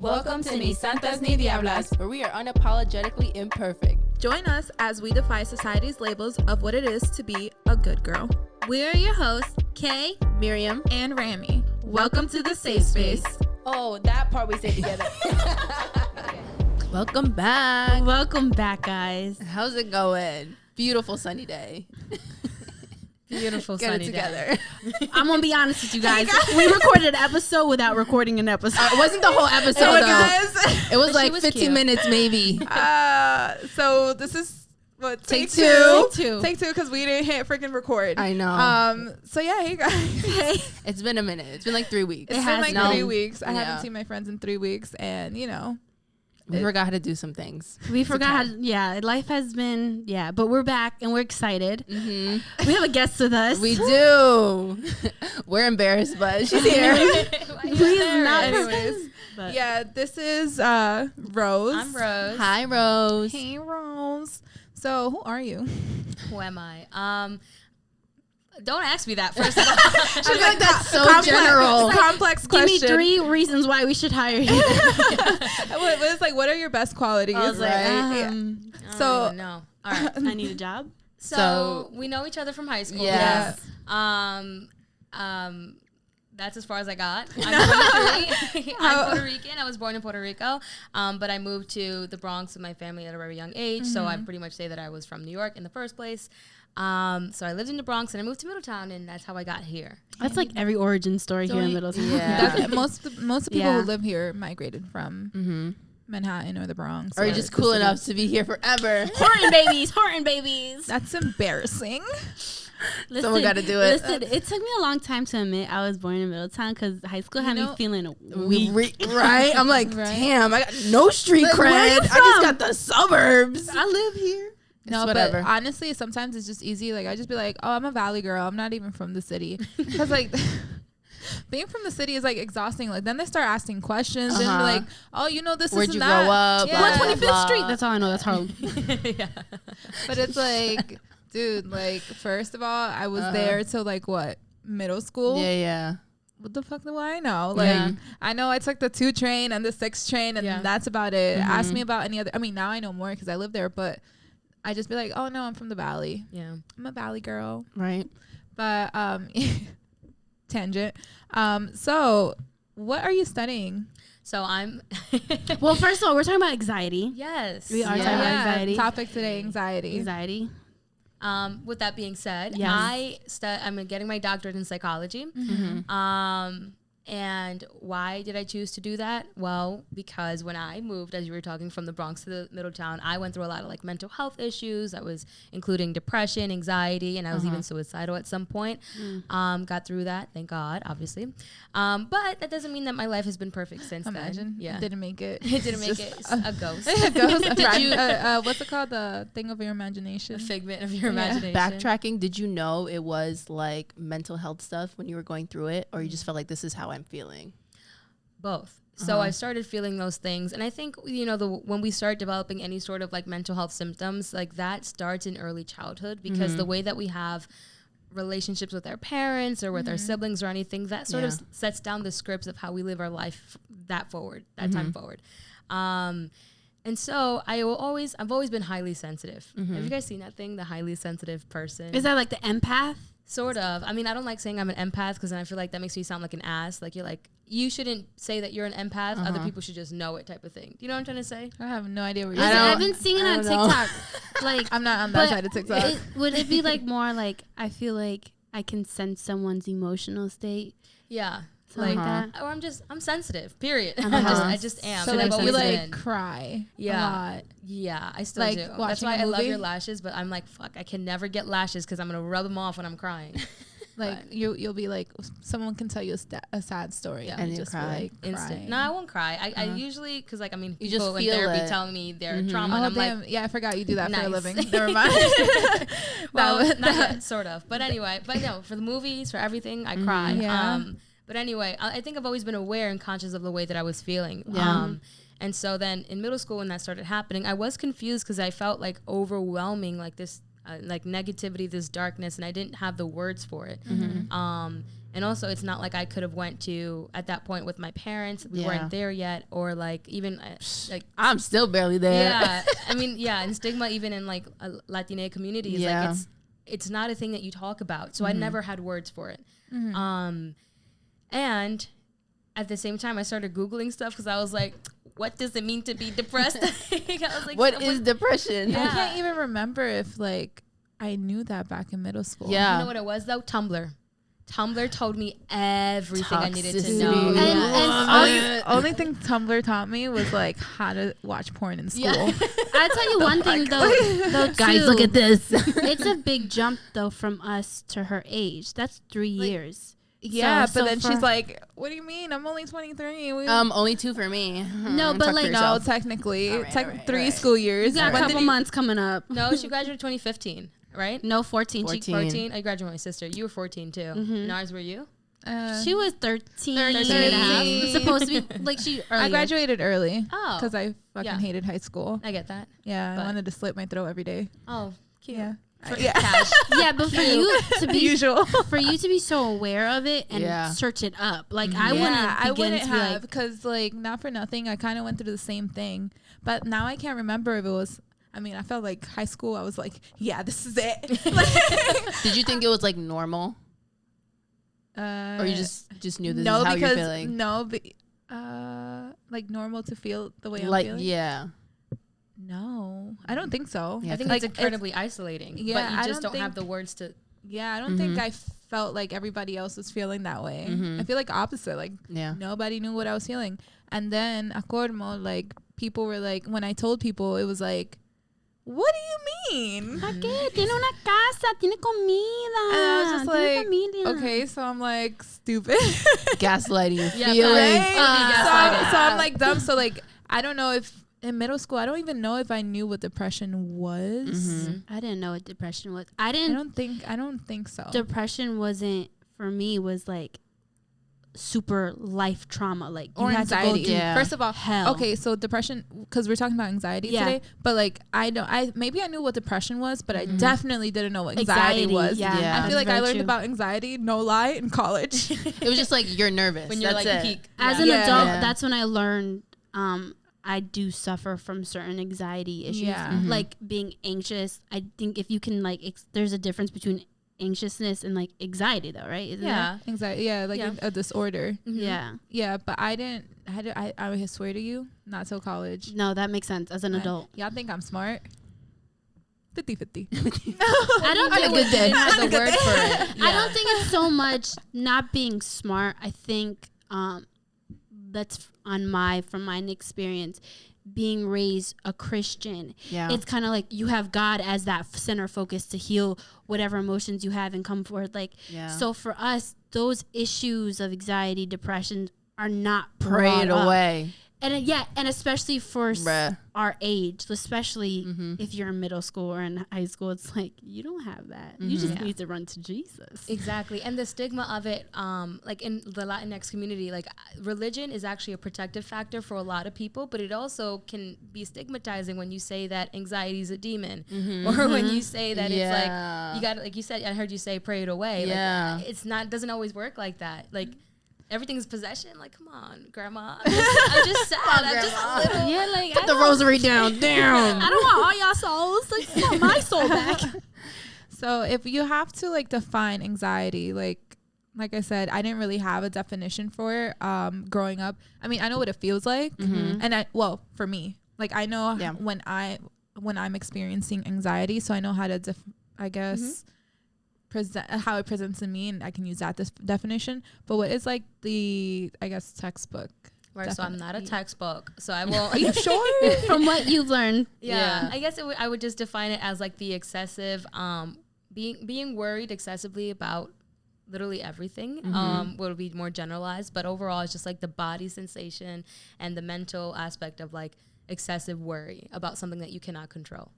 Welcome to Ni Santas Ni Diablas, where we are unapologetically imperfect. Join us as we defy society's labels of what it is to be a good girl. We are your hosts, Kay, Miriam, and Rami. Welcome to the safe space. Oh, that part we say together. Welcome back. Welcome back, guys. How's it going? Beautiful sunny day. Beautiful Get sunny it together. day. I'm gonna be honest with you guys. We recorded an episode without recording an episode. It wasn't the whole episode though. It was But like she was 15 cute. minutes maybe. So this is what Take two. two. Take two because we didn't hit freaking record. I know. So yeah, hey guys. It's been a minute. It's been like 3 weeks. It's been like 3 weeks. I Yeah. haven't seen my friends in 3 weeks, and you know. We forgot how to do some things. We forgot. Life has been, but we're back and we're excited. Mm-hmm. We have a guest with us. We do. We're embarrassed, but she's here. Please not. Anyways, But yeah, this is Rose. I'm Rose. Hi, Rose. Hey, Rose. So, who are you? Who am I? Don't ask me that first of all. I feel like that's so general. Complex Give me question. 3 reasons why we should hire you. What are your best qualities? I was like, So- no. All right. I need a job. So- we know each other from high school. Yes. That's as far as I got. I'm 23. I'm Puerto Rican. I was born in Puerto Rico, but I moved to the Bronx with my family at a very young age. So I pretty much say that I was from New York in the first place. So I lived in the Bronx and I moved to Middletown, and that's how I got here. That's like every origin story here in Middletown. Yeah. Most people Yeah. who live here migrated from Manhattan or the Bronx. Or you're just cool enough to be here forever. Horton babies. That's embarrassing. Listen, Someone gotta do it. Listen, it took me a long time to admit I was born in Middletown because high school had me feeling weak. Right? I'm like, Right. damn, I got no street Like, where cred. you I just from? got the suburbs. I live here. No, whatever. but honestly, sometimes it's just easy. Like, I just be like, oh, I'm a valley girl. I'm not even from the city. Because, like, being from the city is, like, exhausting. Like, then they start asking questions and be like, oh, you know this, Where'd this, you and that. grow up? Yeah. Blah, blah, 125th blah. Street. That's all I know. That's Harlem. But it's like, dude, like, first of all, I was there till, like, what? Middle school? Yeah. What the fuck do I know? Like, Yeah. I know I took the 2 train and the 6 train, and that's about it. Ask me about any other. I mean, now I know more because I live there, but I just be like, oh no, I'm from the valley. Yeah. I'm a valley girl. Right. But tangent. So what are you studying? So I'm. Well, first of all, we're talking about anxiety. Yes. We are talking about anxiety. Topic today, anxiety. Anxiety. Mm-hmm. With that being said, Yes. I'm getting my doctorate in psychology. And why did I choose to do that? Well, because when I moved, as you were talking, from the Bronx to the Middletown, I went through a lot of like mental health issues. I was including depression, anxiety, and I was even suicidal at some point. Got through that, thank God, obviously. But that doesn't mean that my life has been perfect since Imagine. then. Yeah. Didn't make it. It didn't make Just it a ghost. a ghost. Did you- What's it called? The thing of your imagination. A figment of your imagination. Backtracking, did you know it was like mental health stuff when you were going through it? Or you just felt like this is how I'm feeling? Both. So I started feeling those things. And I think, when we start developing any sort of like mental health symptoms, like that starts in early childhood because the way that we have relationships with our parents or with our siblings or anything, that sort of sets down the scripts of how we live our life that time forward. And so I've always been highly sensitive. Have you guys seen that thing, the highly sensitive person? Is that like the empath? Sort of. I mean, I don't like saying I'm an empath because then I feel like that makes me sound like an ass. Like, you're like, you shouldn't say that you're an empath. Other people should just know it type of thing. Do you know what I'm trying to say? I have no idea what you're Listen, saying. I've been seeing it on TikTok. Like, I'm not on that but side of TikTok. would it be like more like I feel like I can sense someone's emotional state, Yeah. something Like, like that? or I'm sensitive, period. Uh-huh. I just am. So and like I've you always like been. cry a Yeah. lot. Yeah, I still Like, do. That's watching why a I love movie? your lashes, but I'm like, fuck, I can never get lashes because I'm going to rub them off when I'm crying. Like you'll be like, someone can tell you a sad story and you just cry. be like Instant. crying. No, I won't cry. I usually, because like, I mean, You people just in feel therapy it. telling me their trauma, and Oh I'm damn! like, Yeah, I forgot you do that for a nice. living. Never mind. well, That not yet, sort of. But anyway, but no, for the movies, for everything, I cry. Yeah. But anyway, I think I've always been aware and conscious of the way that I was feeling. Yeah. And so then in middle school when that started happening, I was confused because I felt like overwhelming, like this, like negativity, this darkness, and I didn't have the words for it. And also, it's not like I could have went to at that point with my parents. We weren't there yet, or like even like I'm still barely there. Yeah, I mean, and stigma even in like a Latina community is like it's not a thing that you talk about. So I never had words for it. And at the same time, I started Googling stuff because I was like, what does it mean to be depressed? I was like, what is depression? I can't even remember if like I knew that back in middle school. Yeah. You know what it was though? Tumblr told me everything I needed to know. And only thing Tumblr taught me was like how to watch porn in school. I'll tell you one thing though guys, look at this. It's a big jump though from us to her age. That's 3 years. Yeah, but then she's like, "What do you mean? I'm only 23." Only 2 for me. No, but like no, technically, 3 school years. You got a couple months coming up. No, she graduated 2015, right? No, 14. 14. I graduated with my sister. You were 14 too. Nars, were you? She was 13 and a half. It's supposed to be like she earlier. I graduated early. Oh, because I fucking hated high school. I get that. Yeah, I wanted to slit my throat every day. Oh, cute. Yeah. Yeah, but for you to be usual, for you to be so aware of it and search it up, like I wouldn't have, because like not for nothing, I kind of went through the same thing, but now I can't remember if it was. I mean, I felt like high school. I was like, yeah, this is it. Did you think it was like normal, or you just knew this is how you're feeling? No, like normal to feel the way I'm feeling. Yeah. No, I don't think so. I think like, it's incredibly isolating. Yeah, but you just don't have the words to. Yeah, I don't think I felt like everybody else was feeling that way. I feel like opposite. Like nobody knew what I was feeling. And then a Cormo, like people were like, when I told people, it was like, what do you mean? ¿Qué? Tiene una casa, tiene comida. And I was just like, familia. Okay, so I'm like stupid. Gaslighting your feelings. So I'm like dumb. So like, I don't know if. In middle school, I don't even know if I knew what depression was. I didn't know what depression was. I don't think so. Depression wasn't for me. Was like super life trauma, like or anxiety. First of all, hell. Okay, so depression, because we're talking about anxiety today. But like, maybe I knew what depression was, but I definitely didn't know what anxiety was. Yeah, I feel like I learned about anxiety, no lie, in college. It was just like you're nervous when you're like peak. As an adult, that's when I learned. I do suffer from certain anxiety issues, like being anxious. I think if you can like, there's a difference between anxiousness and like anxiety, though, right? Isn't there? Anxiety. Yeah, like a disorder. Yeah, but I swear to you, not till college. No, that makes sense. As an adult, y'all think I'm smart? 50-50. I don't think a good day. The word for it. I don't think it's so much not being smart. I think that's from my experience, being raised a Christian. It's kind of like you have God as that center focus to heal whatever emotions you have and come forward. Like, so for us, those issues of anxiety, depression are not prayed away. And especially for our age, especially if you're in middle school or in high school, it's like you don't have that. You just need to run to Jesus. Exactly. And the stigma of it, like in the Latinx community, like religion is actually a protective factor for a lot of people, but it also can be stigmatizing when you say that anxiety is a demon, or when you say that it's like you got, like you said, I heard you say pray it away. Like, it's not, doesn't always work like that. Like, everything's possession. Like, come on, grandma. I'm just sad. I'm just a little. Yeah, like put the rosary down. I don't want all y'all souls. Like, I want my soul back. So if you have to like define anxiety, like I said, I didn't really have a definition for it growing up. I mean, I know what it feels like, and for me, like I know when I'm experiencing anxiety, so I know how to present how it presents in me, and I can use that definition. But what is like the textbook? Right, so I'm not a textbook, so I won't. Are you sure? From what you've learned? Yeah. I guess I would just define it as like the excessive, being worried excessively about literally everything. Would be more generalized, but overall, it's just like the body sensation and the mental aspect of like excessive worry about something that you cannot control.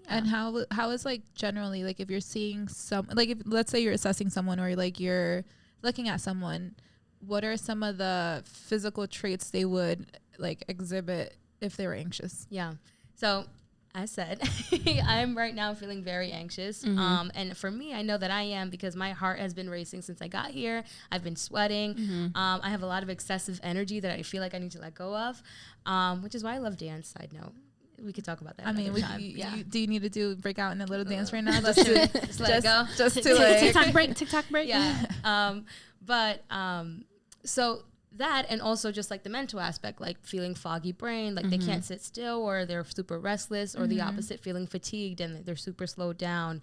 And how is like generally, like if you're seeing if let's say you're assessing someone or like you're looking at someone, what are some of the physical traits they would like exhibit if they were anxious? Yeah. So I said, I'm right now feeling very anxious. And for me, I know that I am because my heart has been racing since I got here. I've been sweating. I have a lot of excessive energy that I feel like I need to let go of, which is why I love dance. Side note. We could talk about that. I mean, do you need to break out in a little dance right now? Just let it go. Just to like TikTok break. Yeah. So that, and also just like the mental aspect, like feeling foggy brain, like they can't sit still, or they're super restless, or the opposite, feeling fatigued and they're super slowed down.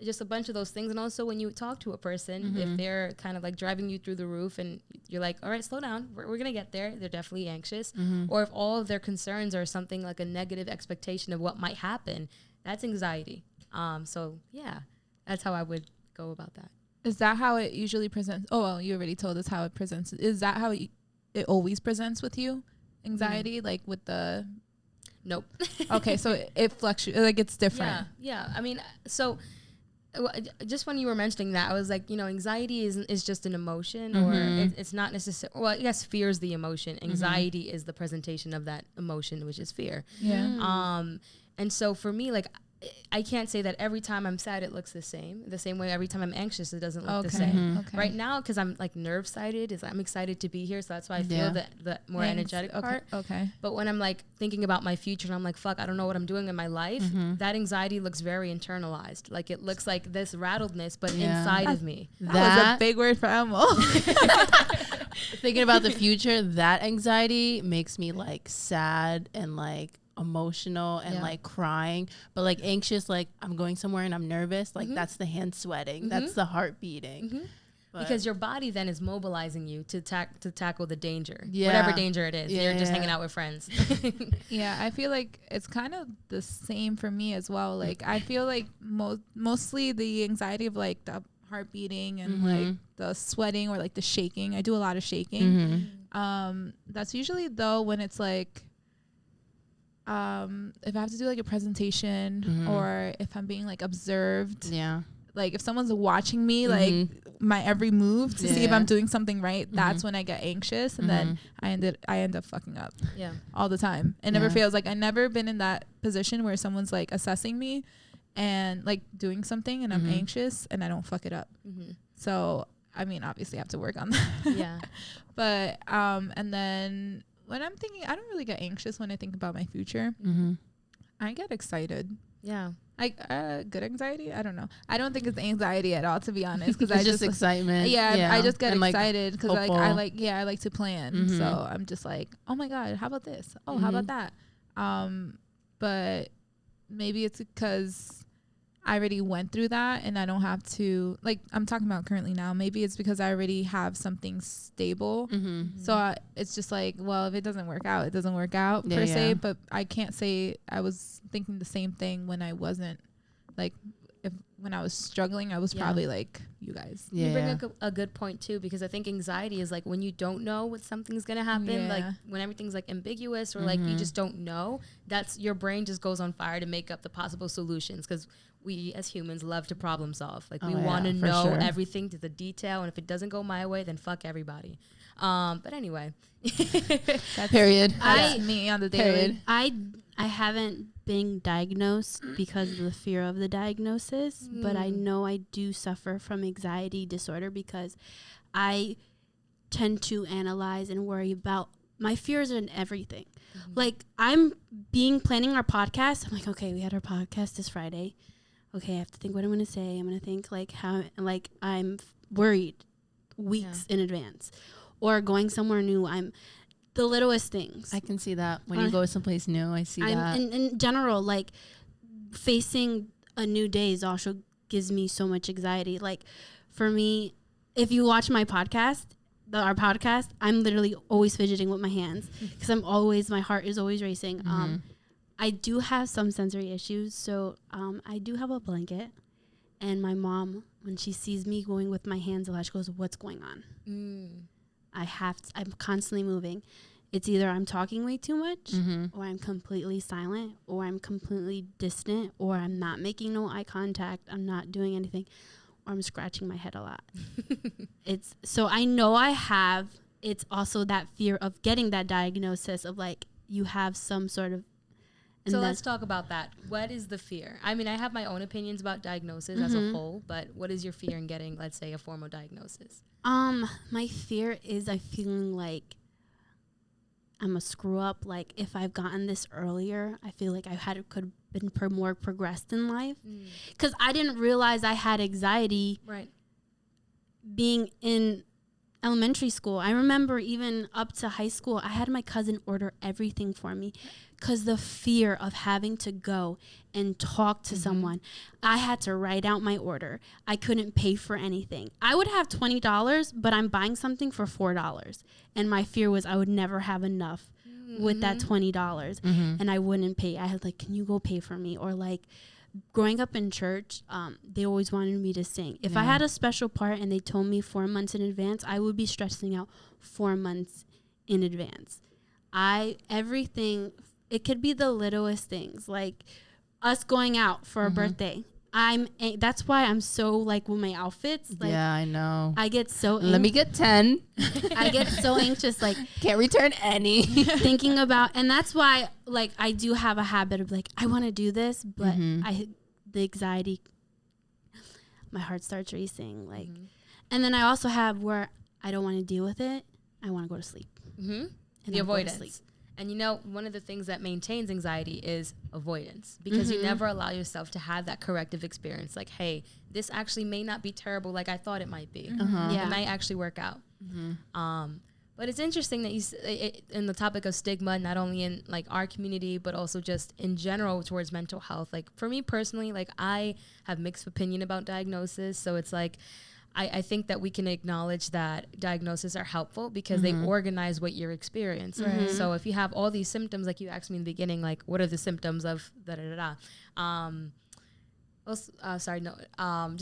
Just a bunch of those things. And also when you talk to a person, if they're kind of like driving you through the roof and you're like, all right, slow down, we're going to get there, they're definitely anxious. Or if all of their concerns are something like a negative expectation of what might happen, that's anxiety. So yeah, that's how I would go about that. Is that how it usually presents? Oh, well, you already told us how it presents. Is that how it always presents with you? Anxiety, like with the... Nope. Okay, so it fluctuates, like it's different. Yeah. I mean, so just when you were mentioning that, I was like, anxiety is just an emotion, or it's not necessarily... Well, yes, fear is the emotion. Anxiety is the presentation of that emotion, which is fear. Yeah. And so for me, like... I can't say that every time I'm sad it looks the same way every time I'm anxious it doesn't look the same. Right now, because I'm like nerve sided, I'm excited to be here, so that's why I feel the more energetic part. But when I'm like thinking about my future and I'm like, fuck, I don't know what I'm doing in my life, that anxiety looks very internalized. Like it looks like this rattledness, but inside of me. That was a big word for Emil. Thinking about the future, that anxiety makes me like sad and like emotional and like crying, but like anxious, like I'm going somewhere and I'm nervous, like that's the hand sweating, that's the heart beating. Because your body then is mobilizing you to tackle the danger, whatever danger it is. You're just hanging out with friends. Yeah, I feel like it's kind of the same for me as well. Like I feel like mostly the anxiety of like the heart beating and like the sweating or like the shaking. I do a lot of shaking. That's usually though when it's like if I have to do like a presentation or if I'm being like observed, like if someone's watching me, like my every move to see if I'm doing something right, that's when I get anxious, and then I end up fucking up all the time. It never fails. Like I never been in that position where someone's like assessing me and like doing something and I'm anxious and I don't fuck it up. So I mean, obviously I have to work on that. But and then when I'm thinking, I don't really get anxious when I think about my future. I get excited. Like good anxiety. I don't know. I don't think it's anxiety at all, to be honest. Because I just excitement. I just get excited because like I like to plan. So I'm just like, oh my god, how about this? Oh, how about that? But maybe it's because I already went through that and I don't have to, like I'm talking about currently now. Maybe it's because I already have something stable. So it's just like, well, if it doesn't work out, it doesn't work out per se. But I can't say I was thinking the same thing when I wasn't, like when I was struggling, I was probably like you guys. You bring a good point too, because I think anxiety is like when you don't know what something's gonna happen, like when everything's like ambiguous or like you just don't know, that's your brain just goes on fire to make up the possible solutions, because we as humans love to problem solve. Like we want to know everything to the detail, and if it doesn't go my way, then fuck everybody. But anyway, that's me on the daily. I haven't been diagnosed because of the fear of the diagnosis, but I know I do suffer from anxiety disorder because I tend to analyze and worry about my fears and everything. Like I'm planning our podcast. I'm like, okay, we had our podcast this Friday. Okay, I have to think what I'm going to say. I'm going to think like how, like I'm worried weeks in advance, or going somewhere new. I'm the littlest things. I can see that when you go someplace new. I see that. In general, like facing a new day also gives me so much anxiety. Like for me, if you watch my podcast, our podcast, I'm literally always fidgeting with my hands because my heart is always racing. I do have some sensory issues, so I do have a blanket, and my mom, when she sees me going with my hands a lot, she goes, "What's going on?" I'm constantly moving. It's either I'm talking way too much, or I'm completely silent, or I'm completely distant, or I'm not making no eye contact, I'm not doing anything, or I'm scratching my head a lot. So I know it's also that fear of getting that diagnosis of like you have some sort of So let's talk about that. What is the fear? I mean, I have my own opinions about diagnosis as a whole, but what is your fear in getting, let's say, a formal diagnosis? My fear is I feeling like I'm a screw up. Like if I've gotten this earlier, I feel like could have been more progressed in life. Because I didn't realize I had anxiety being in elementary school. I remember even up to high school, I had my cousin order everything for me because the fear of having to go and talk to someone. I had to write out my order. I couldn't pay for anything. I would have $20, but I'm buying something for $4. And my fear was I would never have enough with that $20 and I wouldn't pay. I had like, can you go pay for me? Or like, growing up in church, they always wanted me to sing. If I had a special part and they told me 4 months in advance, I would be stressing out 4 months in advance. It could be the littlest things, like us going out for a birthday. That's why I'm so like with my outfits. Like, yeah, I know. I get so Let me get 10. I get so anxious, like can't return any. thinking about, and that's why like I do have a habit of like I want to do this, but the anxiety, my heart starts racing, like, and then I also have where I don't want to deal with it. I want to go to sleep. And the avoidance. And you know, one of the things that maintains anxiety is avoidance, because you never allow yourself to have that corrective experience. Like, hey, this actually may not be terrible like I thought it might be. It might actually work out. But it's interesting that in the topic of stigma, not only in like our community, but also just in general towards mental health. Like for me personally, like I have mixed opinion about diagnosis. So it's like, I think that we can acknowledge that diagnoses are helpful because they organize what you're experiencing. So if you have all these symptoms, like you asked me in the beginning, like what are the symptoms of just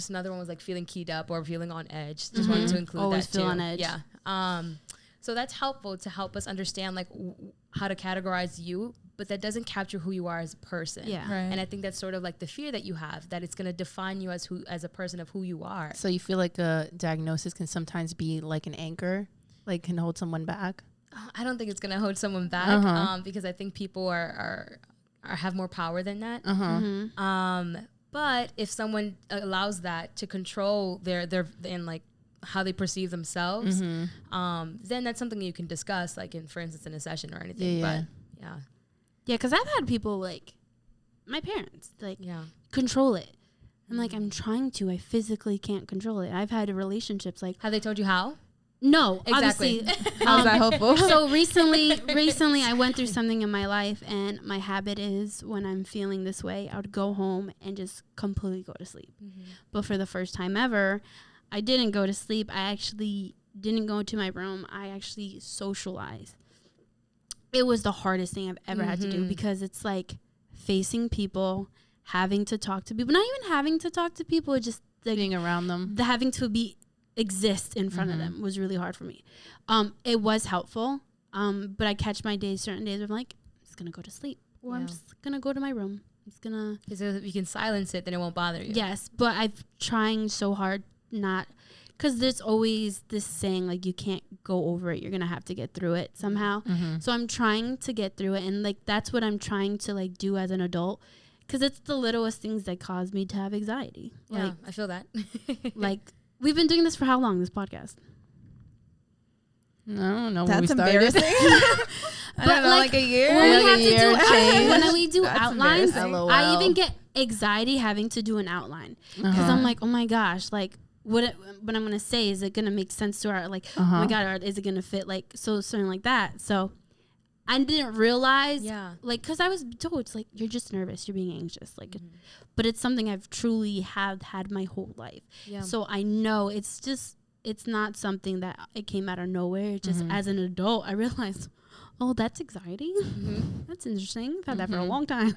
another one was like feeling keyed up or feeling on edge. Just wanted to include always that too. feel on edge. Yeah. So that's helpful to help us understand like how to categorize you, but that doesn't capture who you are as a person. Yeah. Right. And I think that's sort of like the fear that you have, that it's going to define you as a person of who you are. So you feel like a diagnosis can sometimes be like an anchor, like can hold someone back? I don't think it's going to hold someone back because I think people are have more power than that. But if someone allows that to control their and like how they perceive themselves, then that's something you can discuss, like for instance, in a session or anything. Yeah. But yeah. Yeah, because I've had people like my parents like control it. I'm like, I'm trying to. I physically can't control it. I've had relationships like. Have they told you how? No, Exactly. obviously. How's that helpful? So recently I went through something in my life, and my habit is when I'm feeling this way, I would go home and just completely go to sleep. But for the first time ever, I didn't go to sleep. I actually didn't go to my room. I actually socialized. It was the hardest thing I've ever had to do because it's like facing people, having to talk to people, not even having to talk to people, just like Being around them. having to exist in front of them was really hard for me. It was helpful, but I catch my days, certain days where I'm like, I'm just gonna go to sleep, or I'm just gonna go to my room. I'm just gonna. Because if you can silence it, then it won't bother you. Yes, but I'm trying so hard not, because there's always this saying like you can't go over it. You're gonna have to get through it somehow. So I'm trying to get through it, and like that's what I'm trying to like do as an adult, because it's the littlest things that cause me to have anxiety. Yeah, Like, I feel that. like. We've been doing this for how long, this podcast? I don't know. That's when we started. embarrassing. I don't know, like a year. When we do That's outlines, embarrassing. I even get anxiety having to do an outline because I'm like, oh my gosh, like what I'm gonna say, is it gonna make sense to our like, oh my god, is it gonna fit, like so something like that. So I didn't realize, like, because I was told it's like you're just nervous, you're being anxious, like, but it's something I've truly had my whole life. So I know it's not something that it came out of nowhere. Just as an adult, I realized, oh, that's anxiety. That's interesting. I've had that for a long time.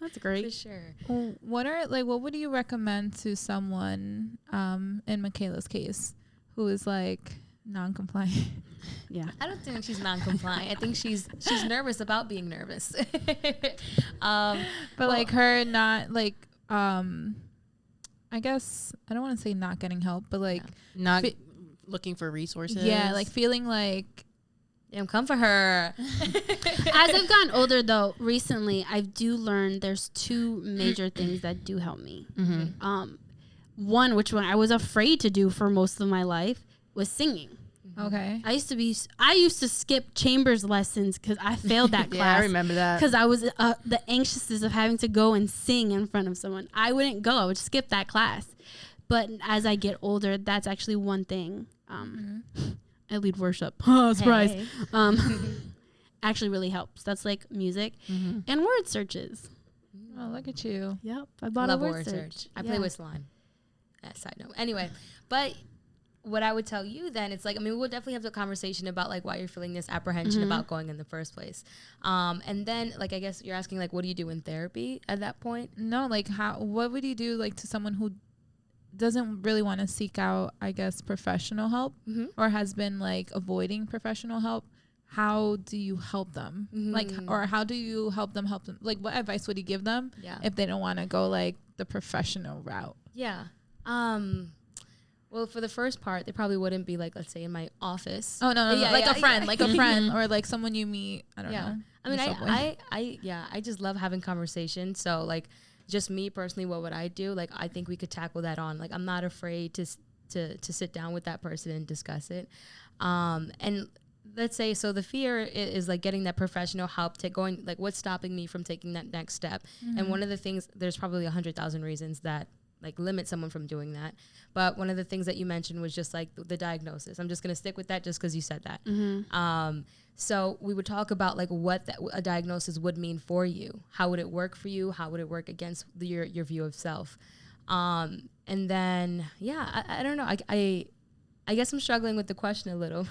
That's great. For sure. What would you recommend to someone in Michaela's case who is like non-compliant? Yeah, I don't think she's non-compliant. I think she's nervous about being nervous. But like her not like I guess I don't want to say not getting help, but like Not looking for resources. yeah, like feeling like Damn, come for her. As I've gotten older, though, recently, I do learn there's two major things that do help me. One, which one I was afraid to do for most of my life, was singing. Okay. I used to skip chambers lessons because I failed that class. Yeah, I remember that. Because I was the anxiousness of having to go and sing in front of someone. I wouldn't go. I would skip that class. But as I get older, that's actually one thing. I lead worship. Surprise. Hey. Actually really helps. That's like music and word searches. Oh, look at you. Yep. I bought Love a word search. I play with slime. Side note. Anyway, but what I would tell you then, it's like, I mean, we'll definitely have the conversation about like why you're feeling this apprehension about going in the first place. And then like, I guess you're asking like, what do you do in therapy at that point? No, like what would you do like to someone who doesn't really want to seek out, I guess, professional help or has been like avoiding professional help? How do you help them? Like, or how do you help them? Like, what advice would you give them if they don't want to go like the professional route? Yeah. Well, for the first part, they probably wouldn't be like, let's say in my office. Oh, no. Like a friend or like someone you meet. I don't know. I mean, I just love having conversations. So like, just me personally, what would I do? Like, I think we could tackle that on, like, I'm not afraid to sit down with that person and discuss it. And let's say, so the fear is like getting that professional help, going, like, what's stopping me from taking that next step? And one of the things, there's probably 100,000 reasons that like limit someone from doing that. But one of the things that you mentioned was just like the diagnosis. I'm just going to stick with that just because you said that. So we would talk about like what a diagnosis would mean for you. How would it work for you? How would it work against your view of self? And then, I don't know. I guess I'm struggling with the question a little.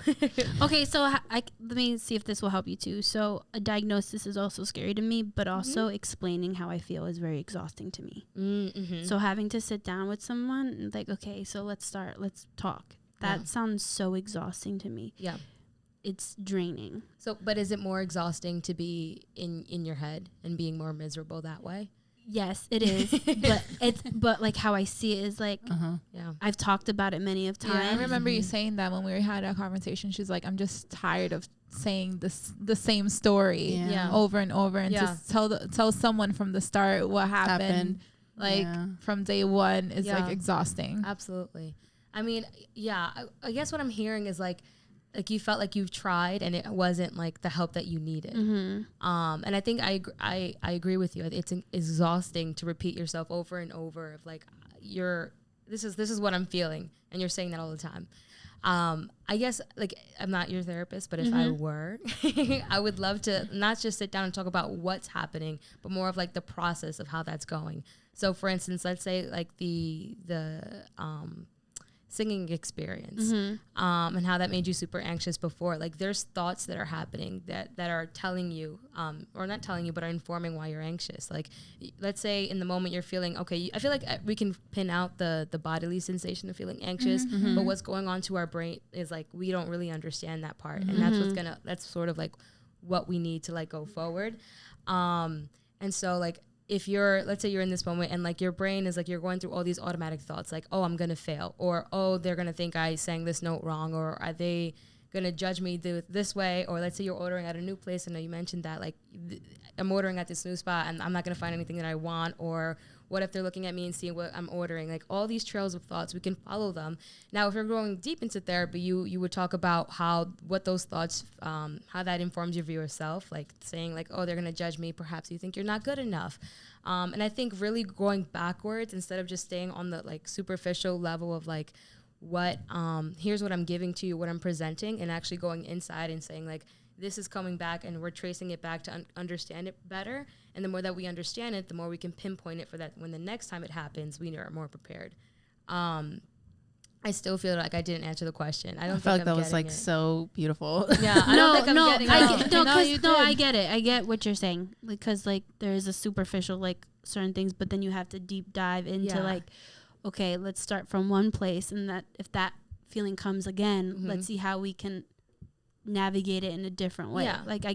Okay, so let me see if this will help you too. So a diagnosis is also scary to me, but also explaining how I feel is very exhausting to me. So having to sit down with someone and like, okay, so let's talk. That sounds so exhausting to me. Yeah. It's draining. So, but is it more exhausting to be in your head and being more miserable that way? Yes, it is. but like how I see it is like, I've talked about it many of times. Yeah, I remember you saying that when we had a conversation. She's like, I'm just tired of saying the same story over and over, and just tell someone from the start what happened. Like from day one is like exhausting. Absolutely. I mean, I guess what I'm hearing is like you felt like you've tried and it wasn't like the help that you needed. And I think I agree with you. It's exhausting to repeat yourself over and over of like, this is what I'm feeling. And you're saying that all the time. I guess like, I'm not your therapist, but if I were, I would love to not just sit down and talk about what's happening, but more of like the process of how that's going. So for instance, let's say like the singing experience and how that made you super anxious before. Like there's thoughts that are happening that are telling you or not telling you but are informing why you're anxious. Like let's say in the moment you're feeling okay, I feel like we can pin out the bodily sensation of feeling anxious, but what's going on to our brain is like we don't really understand that part, and that's sort of like what we need to like go forward. And so like if let's say you're in this moment and like your brain is like, you're going through all these automatic thoughts like, oh, I'm going to fail, or, oh, they're going to think I sang this note wrong, or are they going to judge me this way? Or let's say you're ordering at a new place. I know you mentioned that, like, I'm ordering at this new spot and I'm not going to find anything that I want, or what if they're looking at me and seeing what I'm ordering? Like all these trails of thoughts, we can follow them. Now, if you're going deep into therapy, you would talk about what those thoughts, how that informs your view of self, like saying like, oh, they're going to judge me. Perhaps you think you're not good enough. And I think really going backwards instead of just staying on the like superficial level of like, here's what I'm giving to you, what I'm presenting, and actually going inside and saying like, this is coming back and we're tracing it back to understand it better. And the more that we understand it, the more we can pinpoint it for that when the next time it happens, we are more prepared. I still feel like I didn't answer the question. I felt like that was like so beautiful. Yeah, I get it. I get what you're saying, because like there is a superficial like certain things, but then you have to deep dive into like, okay, let's start from one place, and that if that feeling comes again, let's see how we can navigate it in a different way. Yeah. Like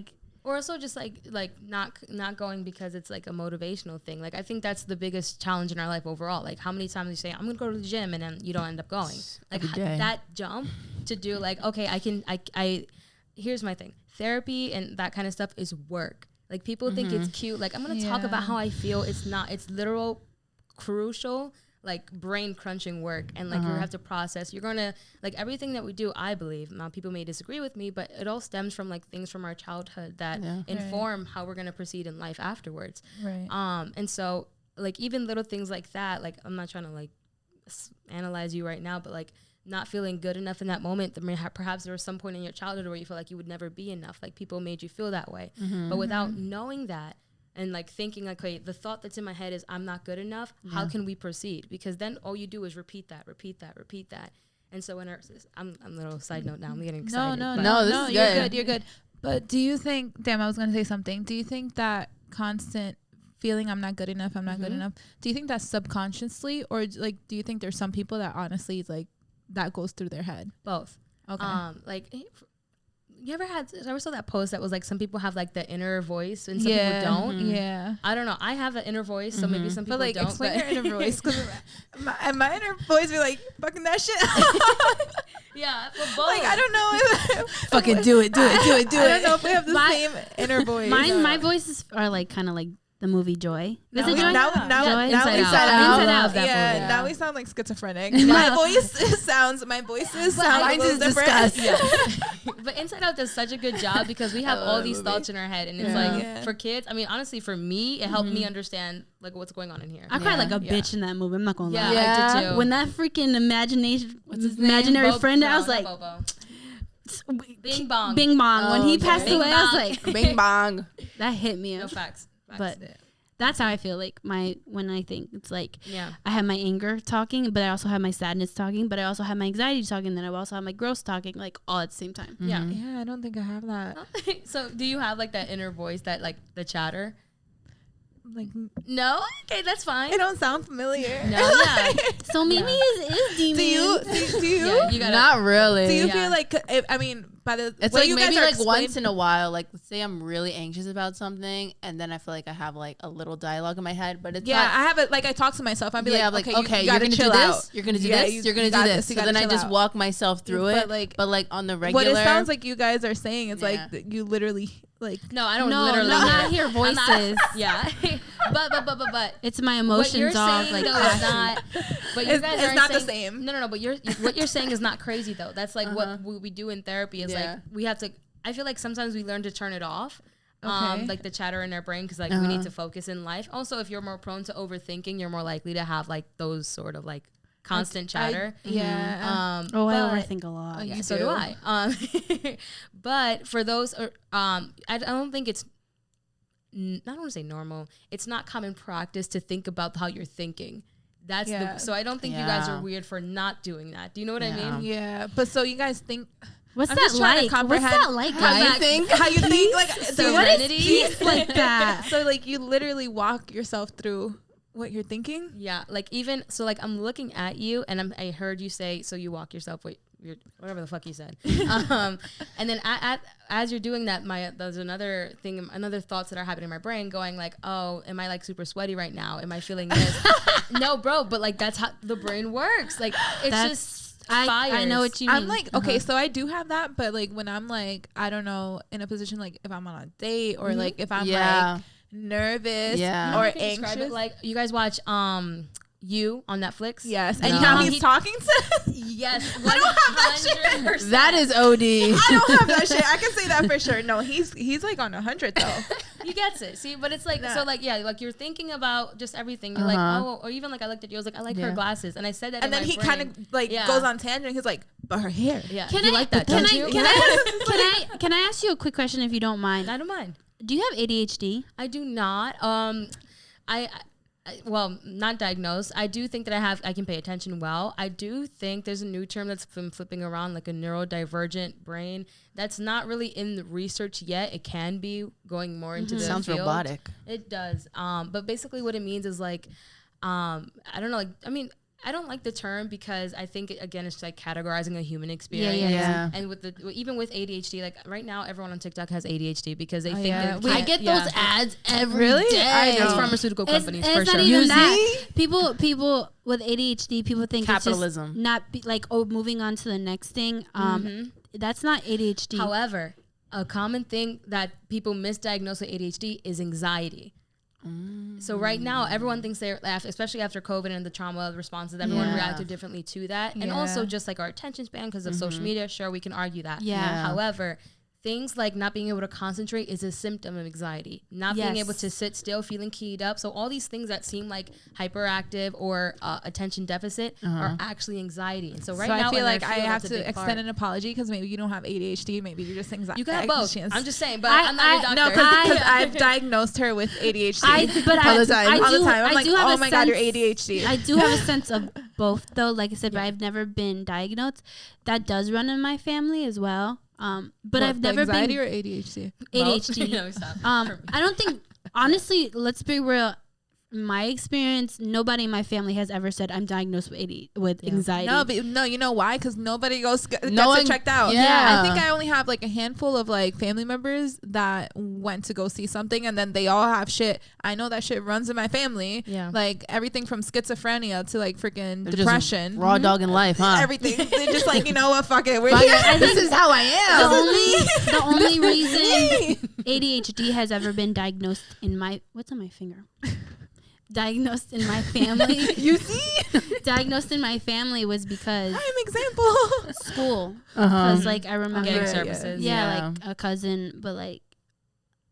or also just like not going because it's like a motivational thing. Like I think that's the biggest challenge in our life overall. Like how many times you say I'm gonna go to the gym and then you don't end up going. Like that jump to do like, okay, here's my thing. Therapy and that kind of stuff is work. Like people think it's cute. Like I'm going to talk about how I feel. It's not. It's literal crucial, like brain crunching work. And like you have to process. You're going to like everything that we do, I believe. Now people may disagree with me, but it all stems from like things from our childhood that inform how we're going to proceed in life afterwards. Right. And so like even little things like that, like I'm not trying to like analyze you right now, but like not feeling good enough in that moment. Perhaps there was some point in your childhood where you felt like you would never be enough. Like people made you feel that way. But without knowing that and like thinking like, okay, the thought that's in my head is I'm not good enough. How can we proceed? Because then all you do is repeat that. And so when I'm a little side note now, I'm getting excited. No, You're good. But do you think, I was going to say something. Do you think that constant feeling I'm not good enough, do you think that's subconsciously, or like, do you think there's some people that honestly like that goes through their head? Both. Okay. Like you ever saw that post that was like some people have like the inner voice and some people don't? Yeah. I don't know. I have an inner voice, so maybe some people don't. Explain your inner voice, because my inner voice be like, fucking that shit. Yeah, but both. Like I don't know if Fucking do it. I don't know if we have the same inner voice. My voices are like kind of like the movie Joy. Is it Joy? Now Joy? we Inside sound Out. Yeah, now we sound like schizophrenic. My voices sound a little different. But Inside Out does such a good job because we have all these thoughts in our head, and it's like for kids. I mean, honestly, for me, it helped me understand like what's going on in here. I cried like a bitch in that movie. I'm not gonna lie. Yeah, I did too. When that freaking imaginary friend, I was like, Bing bong. Bing bong. When he passed away, I was like, Bing bong. That hit me. No facts. But that's how I feel like when I think it's like Yeah. I have my anger talking, but I also have my sadness talking, but I also have my anxiety talking, then I also have my growth talking, like all at the same time. Yeah. Yeah, I don't think I have that. So do you have like that inner voice, that like the chatter? Like, No? Okay, that's fine. it don't sound familiar. No, yeah. So Mimi is demon. Do you? Yeah, you gotta, Not really. Do you Yeah. feel like? I mean, by the It's way like you maybe guys are like once in a while, like let's say I'm really anxious about something, and then I feel like I have like a little dialogue in my head, but it's yeah, not, I have it. Like I talk to myself. I'd be like, okay, you you're gotta gonna chill do out. this, you're gonna do Yeah, this, you're gonna you do got this. you So gotta then I chill just out. walk myself through it. But like on the regular, What it sounds like you guys are saying is like you literally like. No, I don't No, literally not hear voices. Yeah. but It's my what you're emotions off saying like though is passion. not. But you guys It's aren't not the saying- same. No. But what you're saying is not crazy though. That's like what we do in therapy. Is like we have to. I feel like sometimes we learn to turn it off. Okay. Like the chatter in our brain, because like we need to focus in life. Also, if you're more prone to overthinking, you're more likely to have like those sort of like constant chatter. Yeah. I but- overthink a lot. You so do. do I. But for those, I don't think it's. I don't want to say normal. It's not common practice to think about how you're thinking. That's so I don't think you guys are weird for not doing that. Do you know what I mean? Yeah, but so you guys think. What's I'm that just trying to like? What's comprehend that like? How you think? Like Serenity. Peace like that. So like you literally walk yourself through what you're thinking. Yeah, like even so, like I'm looking at you, and I heard you say, so you walk yourself. Whatever the fuck you said. And then as you're doing that, there's another thoughts that are happening in my brain, going like, oh, am I like super sweaty right now? Am I feeling this? No, bro, but like that's how the brain works. Like it's I know what you mean. I'm like, okay, so I do have that, but like when I'm like, I don't know, in a position like if I'm on a date or like if I'm like nervous or anxious. Describe it like you guys watch You on Netflix. Yes, and now he's talking to. Yes, I don't have that shit. that is OD. I don't have that shit. I can say that for sure. No, he's like on 100 though. He gets it. See, but it's like so like like you're thinking about just everything. You're like, oh, or even like I looked at you. I was like, I like her glasses, and I said that. And then he kind of like goes on tangent. He's like, but her hair. Yeah, Can you I like that? Can Don't I you? can I ask you a quick question if you don't mind? I don't mind. Do you have ADHD? I do not. I well, not diagnosed. I do think that I can pay attention well. I do think there's a new term that's been flipping around, like a neurodivergent brain. That's not really in the research yet. It can be going more into the Sounds field. robotic. It does. But basically what it means is like, I don't know. Like, I mean, I don't like the term because I think again it's like categorizing a human experience. Yeah. And even with ADHD, like right now everyone on TikTok has ADHD because they think yeah. that I get those ads every day. I know. It's pharmaceutical companies for it's sure. not even that. People with ADHD, people think Capitalism. it's just not like moving on to the next thing. That's not ADHD. However, a common thing that people misdiagnose with ADHD is anxiety. So right now, everyone thinks they're, especially after COVID and the trauma responses, everyone reacted differently to that. And also just like our attention span because of social media, sure, we can argue that. However, things like not being able to concentrate is a symptom of anxiety. Not being able to sit still, feeling keyed up. So all these things that seem like hyperactive or attention deficit are actually anxiety. And so now I feel like I have to extend an apology because maybe you don't have ADHD. Maybe you're just anxiety. You can have both. I'm just saying, but I'm not your doctor. No, because I've diagnosed her with ADHD all the time. I'm like, oh my God, you're ADHD. I do have a sense of both, though. Like I said, but I've never been diagnosed. That does run in my family as well. But I've never been anxiety or ADHD. ADHD. No, stop. I don't think, honestly, let's be real. In my experience, nobody in my family has ever said I'm diagnosed with anxiety. No, but no, you know why? Because nobody gets it checked out. Yeah. I think I only have like a handful of like family members that went to go see something, and then they all have shit. I know that shit runs in my family. Yeah. Like everything from schizophrenia to like freaking depression. Just raw dog in life, huh? Everything. They're just like, you know what? Fuck it. We're here. This is how I am. The only reason ADHD has ever been diagnosed in my what's on my finger? Diagnosed in my family. You see? Diagnosed in my family was because I'm example. school. Because like I remember Getting services. like a cousin, but like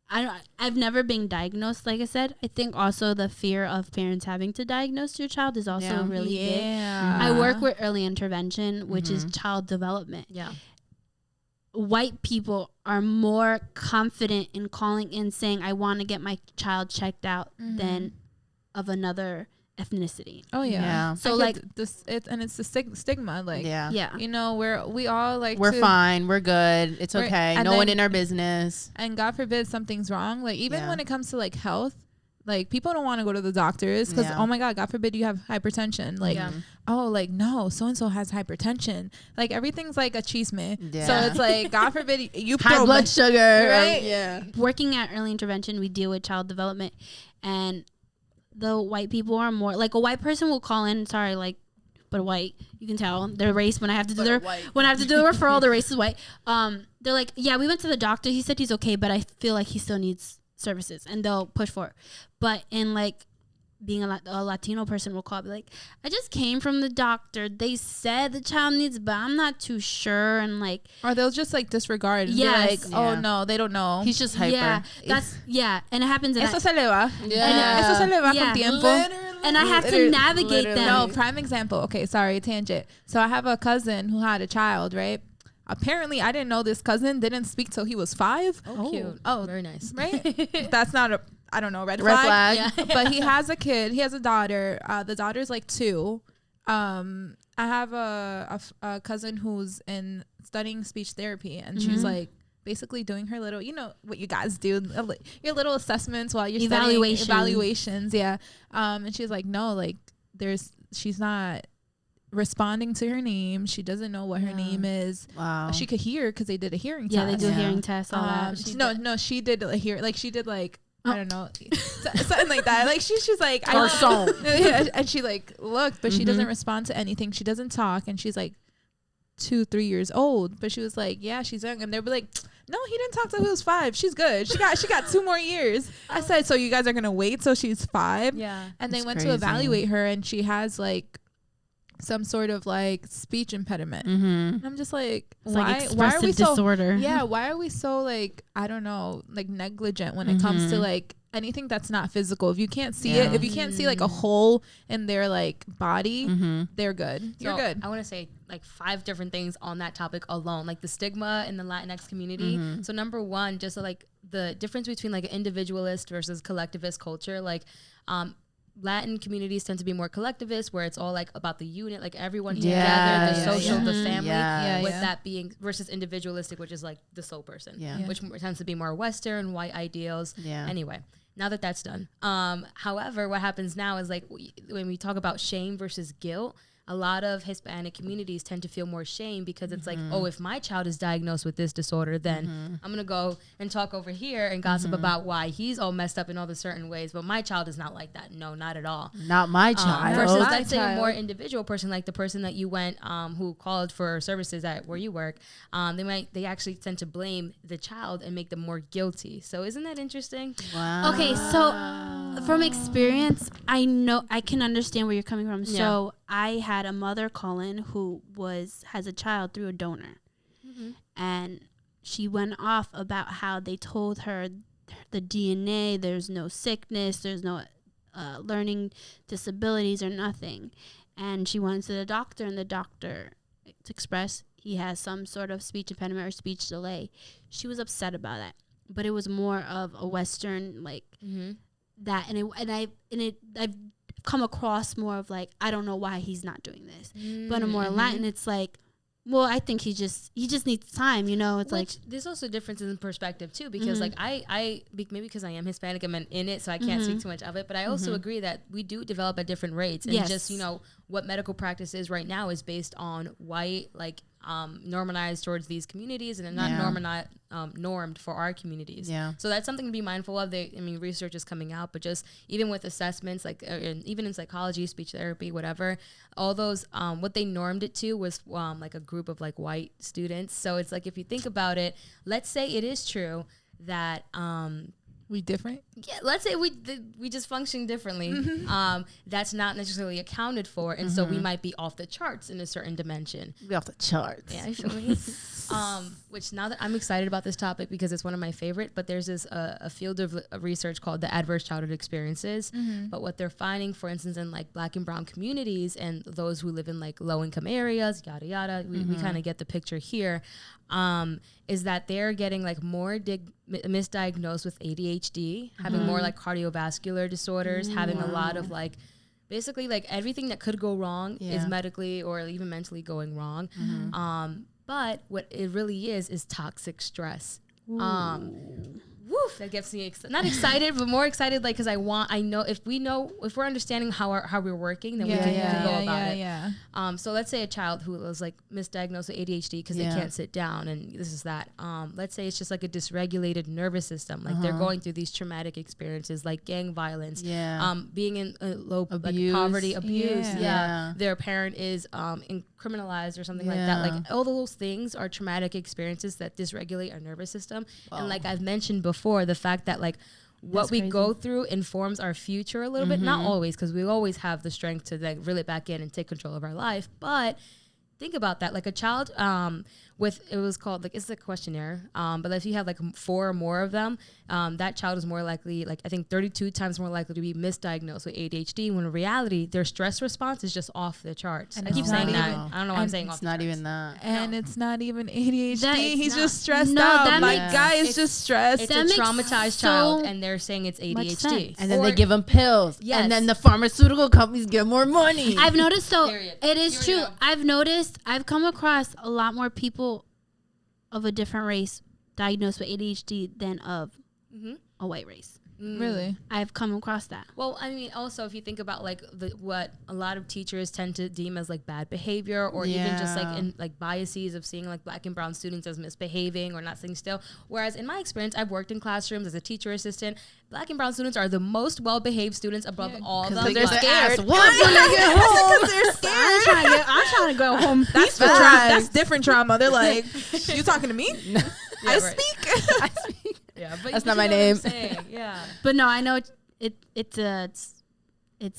I've never been diagnosed, like I said. I think also the fear of parents having to diagnose your child is also really big. I work with early intervention, which is child development. Yeah. White people are more confident in calling in saying, I want to get my child checked out than of another ethnicity. Oh yeah. So like like this, and it's the stigma. Like yeah. you know, we all like we're fine, we're good, it's okay. No one in our business. And God forbid something's wrong. Like even when it comes to like health, like people don't want to go to the doctors because oh my God, God forbid you have hypertension. Like oh, like no, so and so has hypertension. Like everything's like a chisme. Yeah. So it's like God forbid you high blood sugar, right? Working at early intervention, we deal with child development, and the white people are more like a white person will call in. Sorry, like, but white, you can tell their race when I have to do the referral. The race is white. They're like, yeah, we went to the doctor. He said he's okay, but I feel like he still needs services, and they'll push for it. But in like being a Latino person will call, be like, I just came from the doctor. They said the child needs, but I'm not too sure. And like, or they'll just like disregard. Yes. Like, oh no, they don't know. He's just hyper. Yeah, and it happens. Eso se le va. Yeah. Eso se le va con tiempo. And I have to navigate them. No, prime example. Okay, sorry, tangent. So I have a cousin who had a child, right? Apparently, I didn't know this cousin didn't speak till he was 5. Oh, cute. Oh, very nice. Right? That's not a, I don't know, red flag. Yeah. But he has a kid. He has a daughter. The daughter's like 2. I have a cousin who's studying speech therapy, and she's like basically doing her little, you know what you guys do, your little assessments while you're studying. Evaluations. Yeah. And she's like, no, like she's not responding to her name. She doesn't know what her name is. Wow. She could hear because they did a hearing test. Yeah, they do a hearing test. All that. She did a hear. Like she did like. I don't know, something like that. Like she's like, and she like looked, but she doesn't respond to anything. She doesn't talk, and she's like 2-3 years old. But she was like, yeah, she's young, and they'll be like, no, he didn't talk till he was 5. She's good. She got 2 more years. I said, so you guys are gonna wait till she's 5? Yeah. And they went to evaluate her, and she has like some sort of like speech impediment. And I'm just like, why are we so disorder? Yeah, why are we so like, I don't know, like negligent when it comes to like anything that's not physical? If you can't see it, if you can't see like a hole in their like body, they're good. You're good. I want to say like 5 different things on that topic alone, like the stigma in the Latinx community. So number 1, just like the difference between like an individualist versus collectivist culture. Like Latin communities tend to be more collectivist, where it's all like about the unit, like everyone together, the social, the family, with that being versus individualistic, which is like the sole person, which tends to be more Western, white ideals. Anyway, now that that's done. However, what happens now is like when we talk about shame versus guilt, a lot of Hispanic communities tend to feel more shame because it's like, oh, if my child is diagnosed with this disorder, then I'm going to go and talk over here and gossip about why he's all messed up in all the certain ways. But my child is not like that. No, not at all. Not my child. Versus, let's say, a more individual person, like the person that you went, who called for services at where you work, they actually tend to blame the child and make them more guilty. So isn't that interesting? Wow. Okay, so from experience, I can understand where you're coming from. Yeah. So I had a mother call in who has a child through a donor, and she went off about how they told her the DNA, there's no sickness, there's no learning disabilities or nothing, and she went to the doctor, and the doctor expressed he has some sort of speech impediment or speech delay. She was upset about that, but it was more of a Western that, I've come across more of like, I don't know why he's not doing this, but a more Latin, it's like, well, I think he just needs time, it's like there's also differences in perspective too, because like I maybe because I am Hispanic, I'm in it, so I can't speak too much of it, but I also agree that we do develop at different rates, and just what medical practice is right now is based on white, like normalized towards these communities, and not normed for our communities. Yeah. So that's something to be mindful of. Research is coming out, but just even with assessments, like even in psychology, speech therapy, whatever, all those what they normed it to was like a group of like white students. So it's like, if you think about it, let's say it is true that we different. Yeah, let's say we just function differently. That's not necessarily accounted for, and so we might be off the charts in a certain dimension. Be off the charts. Yeah, I feel me. Which, now that I'm excited about this topic because it's one of my favorite, but there's this a field of research called the adverse childhood experiences. But what they're finding, for instance, in like Black and brown communities and those who live in like low income areas, yada yada, we kind of get the picture here. Is that they're getting like more misdiagnosed with ADHD, having more like cardiovascular disorders, having a lot of like, basically like everything that could go wrong is medically or even mentally going wrong. But what it really is toxic stress. That gets me not excited, but more excited, like, because I know if we're understanding how we're working, then we can go about it. So let's say a child who was like misdiagnosed with ADHD because they can't sit down, and this is that. Let's say it's just like a dysregulated nervous system, like they're going through these traumatic experiences, like gang violence, being in low like poverty, abuse, their parent is criminalized or something like that. Like all those things are traumatic experiences that dysregulate our nervous system. And like I've mentioned before, the fact that like what we go through informs our future a little bit, not always, because we always have the strength to like reel it back in and take control of our life, but think about that. Like a child it was called, like, it's a questionnaire, but if you have like 4 or more of them, that child is more likely, like I think 32 times more likely to be misdiagnosed with ADHD, when in reality their stress response is just off the charts. And I keep saying that. I don't know why I'm saying off the charts. It's not even that. And it's not even ADHD. He's just stressed out. My guy is just stressed. It's a traumatized child, and they're saying it's ADHD. And then they give them pills. Yes. And then the pharmaceutical companies get more money. I've noticed, it is true. I've come across a lot more people of a different race diagnosed with ADHD than of a white race. Really? I've come across that. Well, I mean, also if you think about like what a lot of teachers tend to deem as like bad behavior, or even just like in like biases of seeing like Black and brown students as misbehaving or not sitting still. Whereas in my experience, I've worked in classrooms as a teacher assistant. Black and brown students are the most well-behaved students above all of them. They're scared. Because they're scared. I'm trying to go home. That's different trauma. They're like, you talking to me? I speak. Yeah, but that's not my name. Yeah, but no, I know it's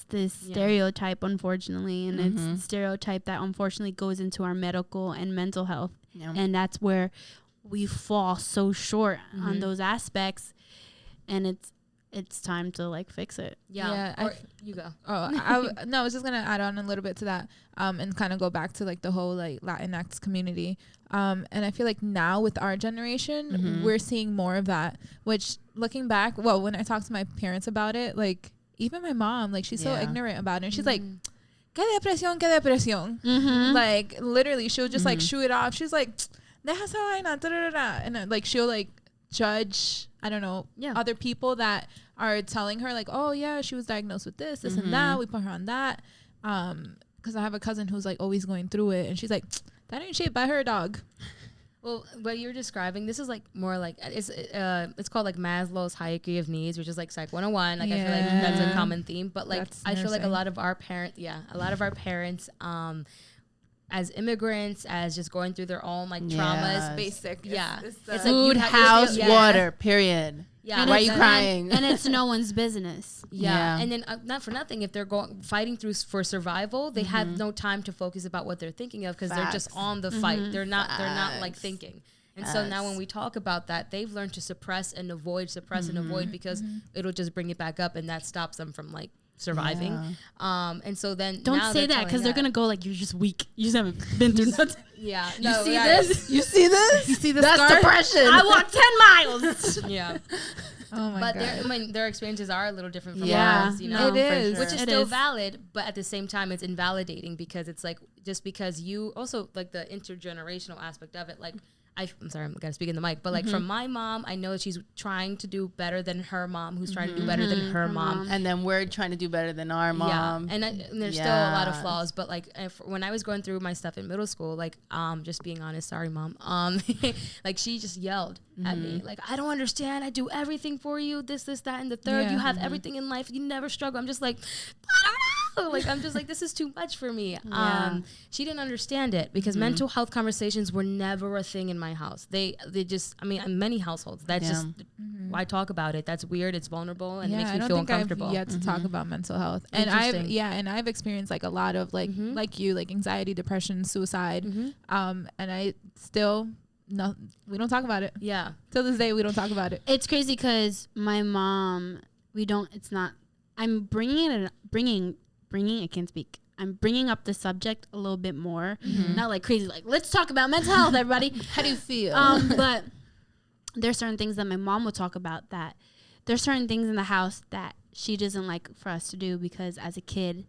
this stereotype, unfortunately, and it's a stereotype that unfortunately goes into our medical and mental health, and that's where we fall so short on those aspects, and it's time to like fix it. Yeah, you go. I was just gonna add on a little bit to that, and kind of go back to like the whole like Latinx community. And I feel like now with our generation, we're seeing more of that, which looking back, when I talk to my parents about it, like even my mom, like she's so ignorant about it. And she's like, ¿Qué depresión? Like literally she'll just like shoo it off. She's like, deja esa vaina, da, da, da, da. And like, she'll like judge, I don't know, other people that are telling her like, oh yeah, she was diagnosed with this and that. We put her on that. because I have a cousin who's like always going through it, and she's like, that ain't shit by her dog. Well, what you're describing, this is like more like it's called like Maslow's hierarchy of needs, which is like Psych 101. Like I feel like that's a common theme, but like I feel like a lot of our parents, as immigrants, as just going through their own like traumas, basic, it's like food, house, water, period. Yeah, why are you crying? And it's no one's business. Yeah. And then not for nothing, if they're fighting for survival, they have no time to focus about what they're thinking of because they're just on the fight. They're not like thinking. And so now when we talk about that, they've learned to suppress and avoid because it'll just bring it back up, and that stops them from like surviving. And so then don't say that because they're gonna go like, you're just weak. You just haven't been through nothing. Yeah. You see this? You see this? You see this? That's scar? depression. I walked 10 miles. Yeah. Oh my god. Their experiences are a little different from ours, you it know. is. Which is still valid, but at the same time it's invalidating because it's like just because you also like the intergenerational aspect of it, like I'm sorry, I'm gonna speak in the mic, but like from my mom, I know that she's trying to do better than her mom, who's trying to do better than her mom, and then we're trying to do better than our mom. And there's still a lot of flaws, but like when I was going through my stuff in middle school, like just being honest, sorry mom, like she just yelled at me, like, I don't understand, I do everything for you, this, that, and the third, you have everything in life, you never struggle. I'm just like, I don't know. Like I'm just like, this is too much for me. She didn't understand it because mental health conversations were never a thing in my house. They just, I mean, in many households, that's just why talk about it. That's weird. It's vulnerable and it makes me feel uncomfortable. I've yet to talk about mental health, and I've experienced like a lot of like you, like anxiety, depression, suicide, and I still we don't talk about it. Yeah, till this day we don't talk about it. It's crazy because my mom, I'm I can't speak. I'm bringing up the subject a little bit more, not like crazy, like let's talk about mental health, everybody. How do you feel? But there's certain things that my mom will talk about, that there's certain things in the house that she doesn't like for us to do because as a kid,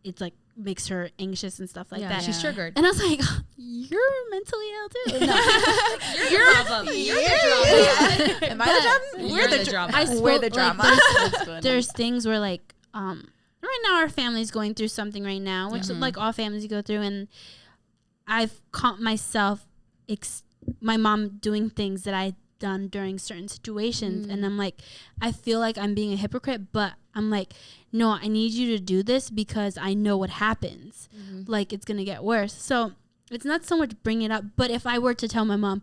it's like makes her anxious and stuff like that. She's triggered. And I was like, you're mentally ill too. No. You're the problem. You're the drama. Am I the drama? We're the drama. We're the drama. There's things where like right now our family's going through something right now, which like all families go through, and I've caught myself my mom doing things that I done during certain situations, and I'm like, I feel like I'm being a hypocrite, but I'm like, no, I need you to do this because I know what happens. Like it's gonna get worse. So it's not so much bring it up, but if I were to tell my mom,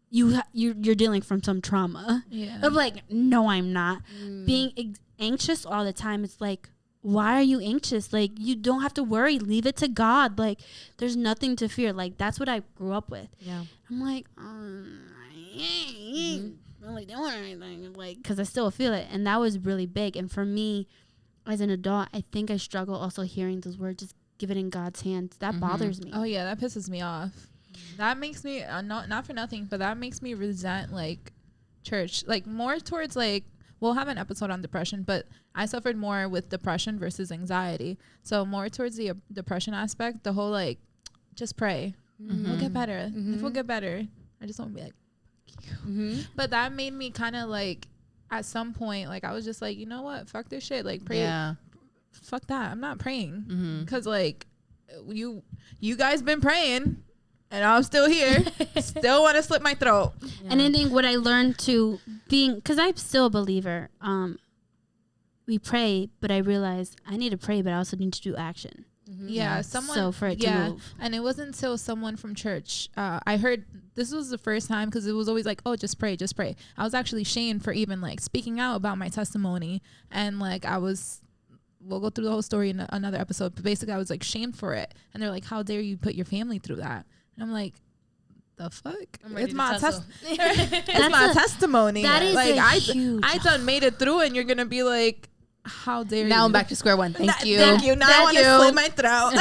you're dealing from some trauma, I'm like, no, I'm not. Being anxious all the time, it's like, why are you anxious? Like, you don't have to worry. Leave it to God. Like, there's nothing to fear. Like, that's what I grew up with. Yeah. I'm like, I'm like, don't worry anything. Like, because I still feel it. And that was really big. And for me, as an adult, I think I struggle also hearing those words, just give it in God's hands. That bothers me. Oh, yeah. That pisses me off. That makes me, not for nothing, but that makes me resent, like, church. Like, more towards, like, we'll have an episode on depression, but I suffered more with depression versus anxiety. So more towards the depression aspect, the whole like, just pray. We'll get better. If we'll get better. I just want to be like, But that made me kind of like, at some point, like I was just like, you know what? Fuck this shit. Like pray. Yeah. Fuck that. I'm not praying. Because like you guys been praying. And I'm still here, still want to slit my throat. Yeah. And I think what I learned to because I'm still a believer, we pray, but I realized I need to pray, but I also need to do action. Yeah, so for it to move. And it wasn't until someone from church, I heard, this was the first time, because it was always like, oh, just pray, just pray. I was actually shamed for even like speaking out about my testimony. And like we'll go through the whole story in another episode, but basically I was like shamed for it. And they're like, how dare you put your family through that? And I'm like, the fuck? It's my testimony. That is like huge. I done made it through, and you're gonna be like, how dare you? Now I'm back to square one. Thank you. Thank you. Now I want to slit my throat.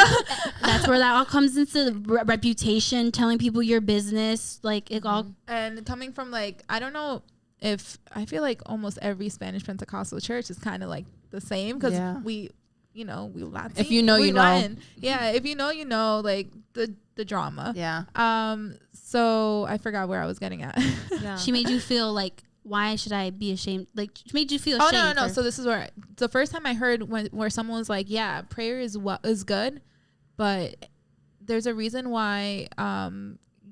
That's where that all comes into reputation, telling people your business, like it all. And coming from like, I don't know if I feel like almost every Spanish Pentecostal church is kind of like the same, because we Latin. If you know, you know. Latin. Yeah, if you know, you know, like the drama. Yeah. So I forgot where I was getting at. Yeah. She made you feel like, why should I be ashamed? Like, she made you feel ashamed. No. So this is where the first time I heard where someone was like, yeah, prayer is good. but there's a reason why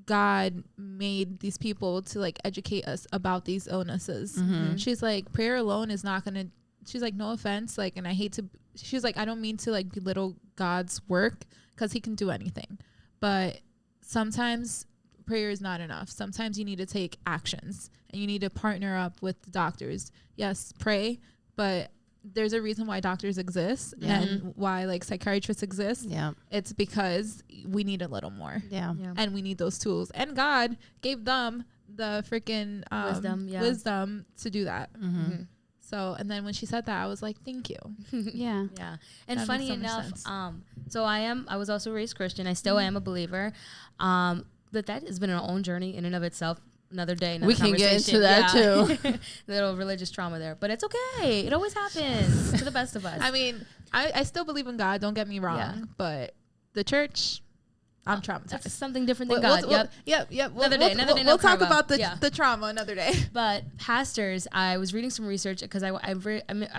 God made these people to like educate us about these illnesses. She's like, prayer alone is not gonna, she's like, no offense, like, and I hate to, she's like, I don't mean to like belittle God's work, because he can do anything, but sometimes prayer is not enough. Sometimes you need to take actions, and you need to partner up with the doctors. Yes, pray, but there's a reason why doctors exist and why like psychiatrists exist. It's because we need a little more. And we need those tools, and God gave them the freaking wisdom to do that. So, and then when she said that, I was like, thank you. And that funny enough, so I was also raised Christian. I still am a believer. But that has been an own journey in and of itself. Another day, another we can get into that too. Little religious trauma there, but it's okay. It always happens to the best of us. I mean, I still believe in God. Don't get me wrong, but the church, I'm traumatized. That's something different than God. Yep. Another day. We'll talk about the trauma another day. But pastors, I was reading some research because I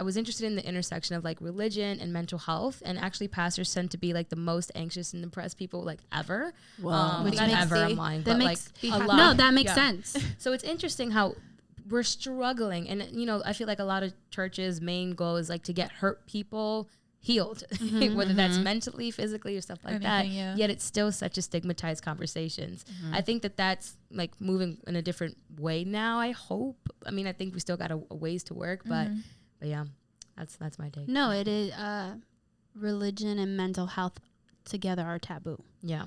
was interested in the intersection of like religion and mental health, and actually pastors tend to be like the most anxious and depressed people like ever. Wow. Not ever, I'm lying, but like a lot. No, that makes sense. So it's interesting how we're struggling, and you know, I feel like a lot of churches' main goal is like to get hurt people healed, whether that's mentally, physically, or stuff like that. Yet it's still such a stigmatized conversations. I think that that's like moving in a different way now. I hope. I mean, I think we still got a ways to work, but yeah, that's my take. No, it is religion and mental health together are taboo. Yeah,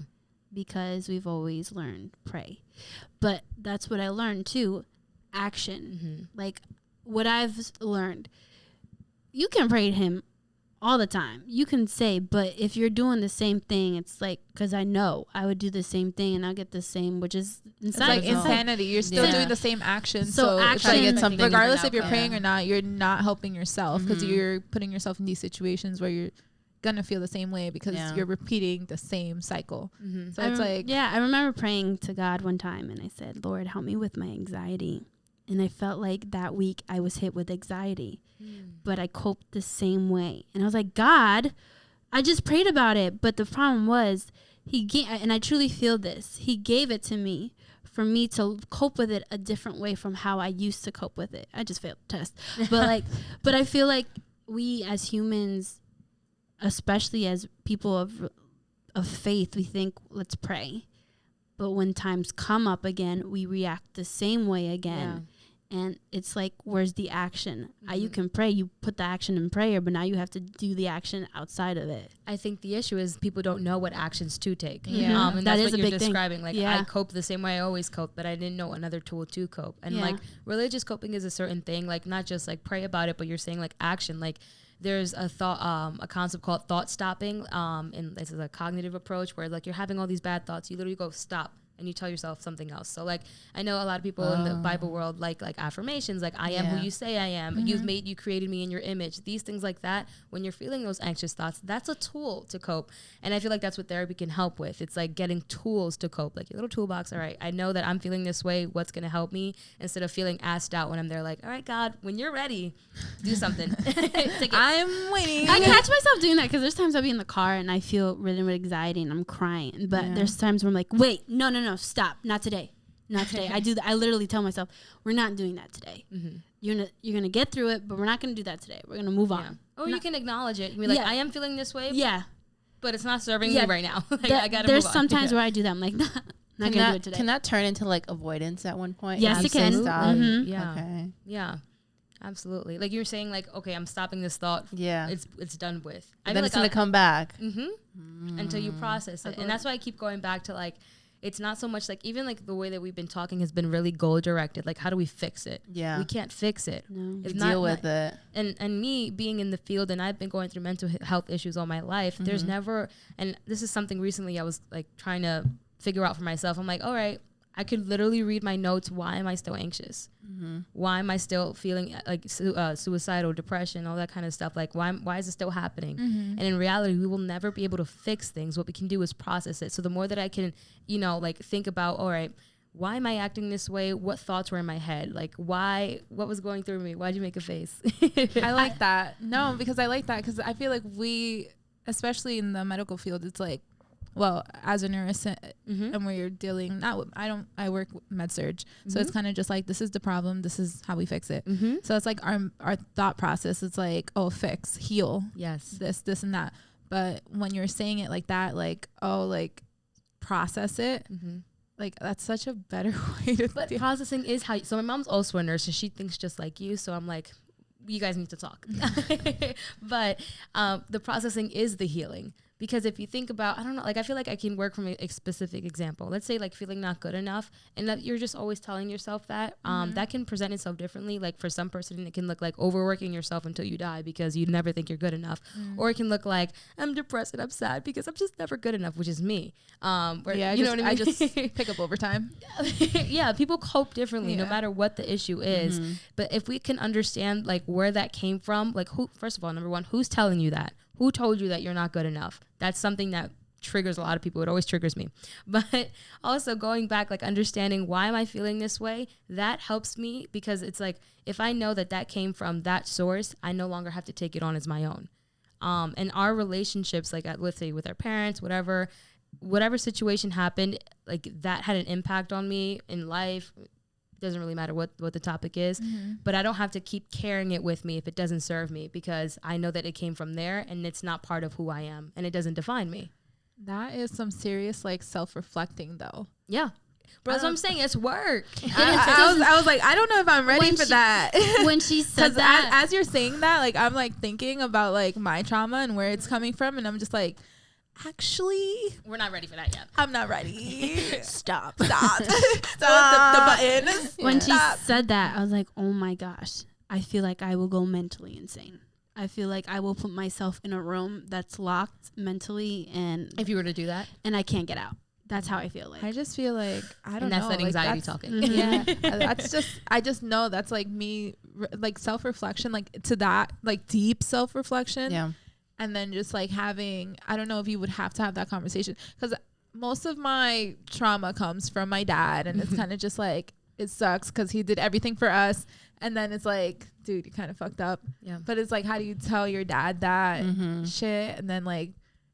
because we've always learned pray, but that's what I learned too. Action, like what I've learned, you can pray to him all the time. You can say, but if you're doing the same thing, it's like, because I know I would do the same thing and I'll get the same, which is insane. It's like insanity. You're still doing the same action. So action, like regardless if you're praying or not, you're not helping yourself, because you're putting yourself in these situations where you're gonna feel the same way because you're repeating the same cycle. So it's like, I remember praying to God one time and I said, Lord, help me with my anxiety. And I felt like that week I was hit with anxiety, but I coped the same way. And I was like, God, I just prayed about it. But the problem was he gave, and I truly feel this, he gave it to me for me to cope with it a different way from how I used to cope with it. I just failed the test. But like, but I feel like we as humans, especially as people of faith, we think, let's pray. But when times come up again, we react the same way again. And it's like, where's the action? You can pray, you put the action in prayer, but now you have to do the action outside of it. I think the issue is people don't know what actions to take. And that's what you're describing. Like, I cope the same way I always cope, but I didn't know another tool to cope. And like religious coping is a certain thing, like not just like pray about it, but you're saying like action. Like there's a thought, a concept called thought stopping. And this is a cognitive approach where like you're having all these bad thoughts. You literally go stop. And you tell yourself something else. So like, I know a lot of people in the Bible world like affirmations, like I am who you say I am. You created me in your image. These things like that. When you're feeling those anxious thoughts, that's a tool to cope. And I feel like that's what therapy can help with. It's like getting tools to cope, like your little toolbox. All right, I know that I'm feeling this way. What's gonna help me? Instead of feeling asked out when I'm there, like, all right, God, when you're ready, do something. I'm waiting. I catch myself doing that because there's times I'll be in the car and I feel ridden with anxiety and I'm crying. But there's times where I'm like, wait, no, stop, not today. I do that. I literally tell myself, we're not doing that today. You're gonna get through it, but we're not gonna do that today. We're gonna move on. Or you can acknowledge it. You can be like, I am feeling this way. But it's not serving me right now. Like, I gotta there's move on. sometimes where I do that. I'm like, not gonna do it today. Can that turn into like avoidance at one point? Yes, it can. Yeah. Okay. Yeah. Absolutely. Like you're saying, like, okay, I'm stopping this thought. Yeah. It's done with. And then it's gonna come back. Until you process it. And that's why I keep going back to like, it's not so much like, even like the way that we've been talking has been really goal directed. Like, how do we fix it? Yeah. We can't fix it. No. It's Deal with it. And me being in the field, and I've been going through mental health issues all my life. There's never, and this is something recently I was like trying to figure out for myself. I'm like, all right, I could literally read my notes. Why am I still anxious? Why am I still feeling like suicidal, depression, all that kind of stuff? Like, why is it still happening? And in reality, we will never be able to fix things. What we can do is process it. So the more that I can, like think about, all right, why am I acting this way? What thoughts were in my head? Like, what was going through me? Why'd you make a face? I like that. No, because I like that because I feel like we, especially in the medical field, it's like well, as a nurse, and where you're dealing, I work with med surg, so it's kind of just like, this is the problem, this is how we fix it. So it's like our thought process, it's like, oh, fix, heal, this and that. But when you're saying it like that, like, oh, like, process it, like, that's such a better way to But processing is how so my mom's also a nurse, and she thinks just like you, so I'm like, you guys need to talk. But the processing is the healing. Because if you think about, I don't know, like, I feel like I can work from a specific example. Let's say, like, feeling not good enough, and that you're just always telling yourself that. That can present itself differently. Like, for some person, it can look like overworking yourself until you die because you never think you're good enough. Or it can look like, I'm depressed and I'm sad because I'm just never good enough, which is me. Where, you know what I mean? I just pick up overtime. Yeah, people cope differently no matter what the issue is. But if we can understand, like, where that came from, like, who, first of all, number one, who's telling you that? Who told you that you're not good enough? That's something that triggers a lot of people. It always triggers me. But also going back, like, understanding, why am I feeling this way? That helps me, because it's like, if I know that that came from that source, I no longer have to take it on as my own. And our relationships, like, let's say with our parents, whatever situation happened, like, that had an impact on me in life. Doesn't really matter what the topic is, but I don't have to keep carrying it with me if it doesn't serve me, because I know that it came from there and it's not part of who I am and it doesn't define me. That is some serious, like, self-reflecting, though. Yeah. But that's what I'm saying. It's work. I was like, I don't know if I'm ready for that. When she said that. As you're saying that, like, I'm, like, thinking about, like, my trauma and where it's coming from, and I'm just like, actually, we're not ready for that yet. I'm not ready. Stop. The button. When she said that, I was like, oh my gosh, I feel like I will go mentally insane. I feel like I will put myself in a room that's locked mentally, and if you were to do that, and I can't get out. That's how I feel like. I just feel like, I don't know. And that's that anxiety talking. Yeah. That's just, I just know that's, like, me, like, self-reflection, like, to that, like, deep self-reflection. Yeah. And then just, like, having, I don't know if you would have to have that conversation, because most of my trauma comes from my dad, and it's kind of just like, it sucks because he did everything for us, and then it's like, dude, you kind of fucked up. Yeah. But it's like, how do you tell your dad that shit? And then, like,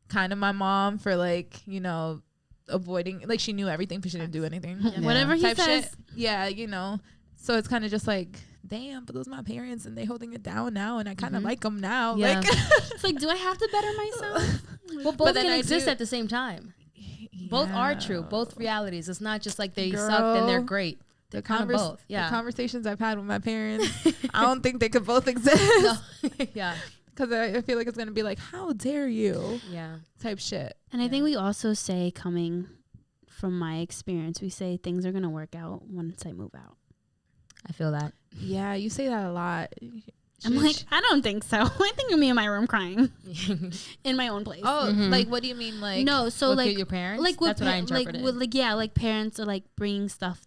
kind of my mom for, like, you know, avoiding, like, she knew everything but she didn't do anything. Yeah. Whatever he says. Shit. Yeah, you know. So it's kind of just like, damn, but those are my parents and they holding it down now, and I kind of like them now. Yeah. Like, it's like, do I have to better myself? Well, both can exist at the same time. Yeah. Both are true. Both realities. It's not just like they sucked and they're great. They're kind of both. Yeah. The conversations I've had with my parents, I don't think they could both exist. No. Yeah. Because I feel like it's going to be like, how dare you? Yeah. Type shit. And I think we also say, coming from my experience, we say things are going to work out once I move out. I feel that. Yeah, you say that a lot. I'm like, I don't think so. I think of me in my room crying in my own place. Oh, like, what do you mean? Like, no, so with like your parents? like that's what I interpreted. Like, with, like, yeah, like parents are like bringing stuff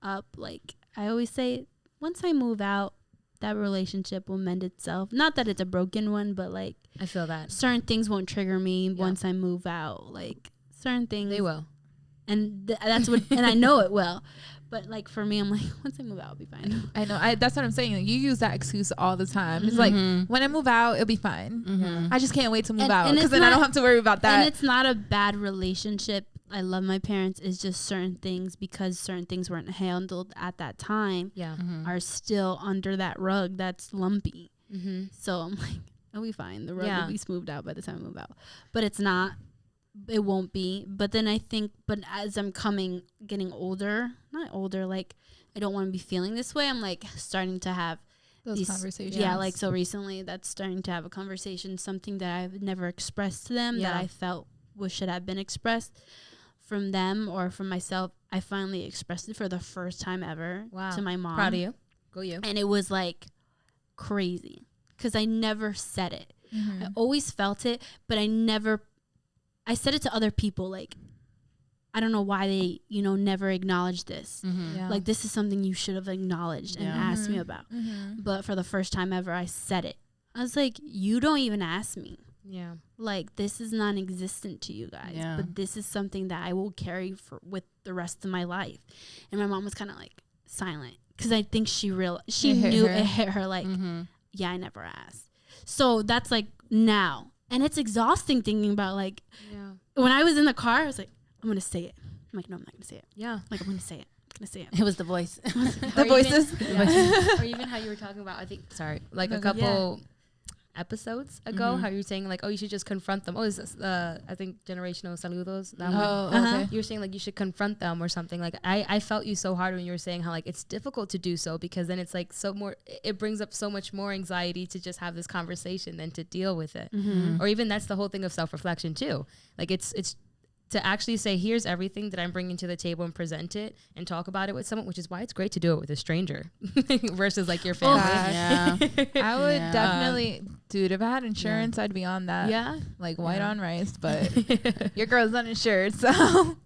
up. Like, I always say, once I move out, that relationship will mend itself. Not that it's a broken one, but like, I feel that certain things won't trigger me once I move out. Like, certain things they will, and that's what, and I know it will. But like, for me, I'm like, once I move out, I'll be fine. I know. That's what I'm saying. Like, you use that excuse all the time. It's like, when I move out, it'll be fine. I just can't wait to move out, because then I don't have to worry about that. And it's not a bad relationship. I love my parents. It's just certain things, because certain things weren't handled at that time, are still under that rug that's lumpy. So I'm like, I'll be fine. The rug will be smoothed out by the time I move out. But it's not. It won't be. But then I think, but as I'm getting older, not older, like, I don't want to be feeling this way. I'm like starting to have these conversations. Yeah, like, so recently that's starting to have a conversation, something that I've never expressed to them that I felt should have been expressed from them or from myself. I finally expressed it for the first time ever to my mom. Proud of you. Go you. And it was like crazy, because I never said it. I always felt it, but I said it to other people, like, I don't know why they, never acknowledged this. Like, this is something you should have acknowledged and asked me about. But for the first time ever, I said it. I was like, you don't even ask me. Yeah. Like, this is non-existent to you guys. Yeah. But this is something that I will carry with the rest of my life. And my mom was kind of like silent, because I think she knew it hit her, like, yeah, I never asked. So that's like now. And it's exhausting thinking about, like, when I was in the car, I was like, I'm gonna say it. I'm like, no, I'm not gonna say it. Yeah. Like, I'm gonna say it. I'm gonna say it. It was the voice. The voices. Or even how you were talking about, I think, sorry, like a couple episodes ago, how you were saying like, oh, you should just confront them. Oh, is this, I think generational saludos. That one. Okay. You were saying like you should confront them or something. Like I felt you so hard when you were saying how like it's difficult to do so, because then it's like it brings up so much more anxiety to just have this conversation than to deal with it. Or even that's the whole thing of self-reflection too. Like it's to actually say, here's everything that I'm bringing to the table and present it and talk about it with someone, which is why it's great to do it with a stranger versus like your family. I would definitely, dude, if I had insurance, I'd be on that. Yeah. Like white on rice, but your girl's uninsured, so.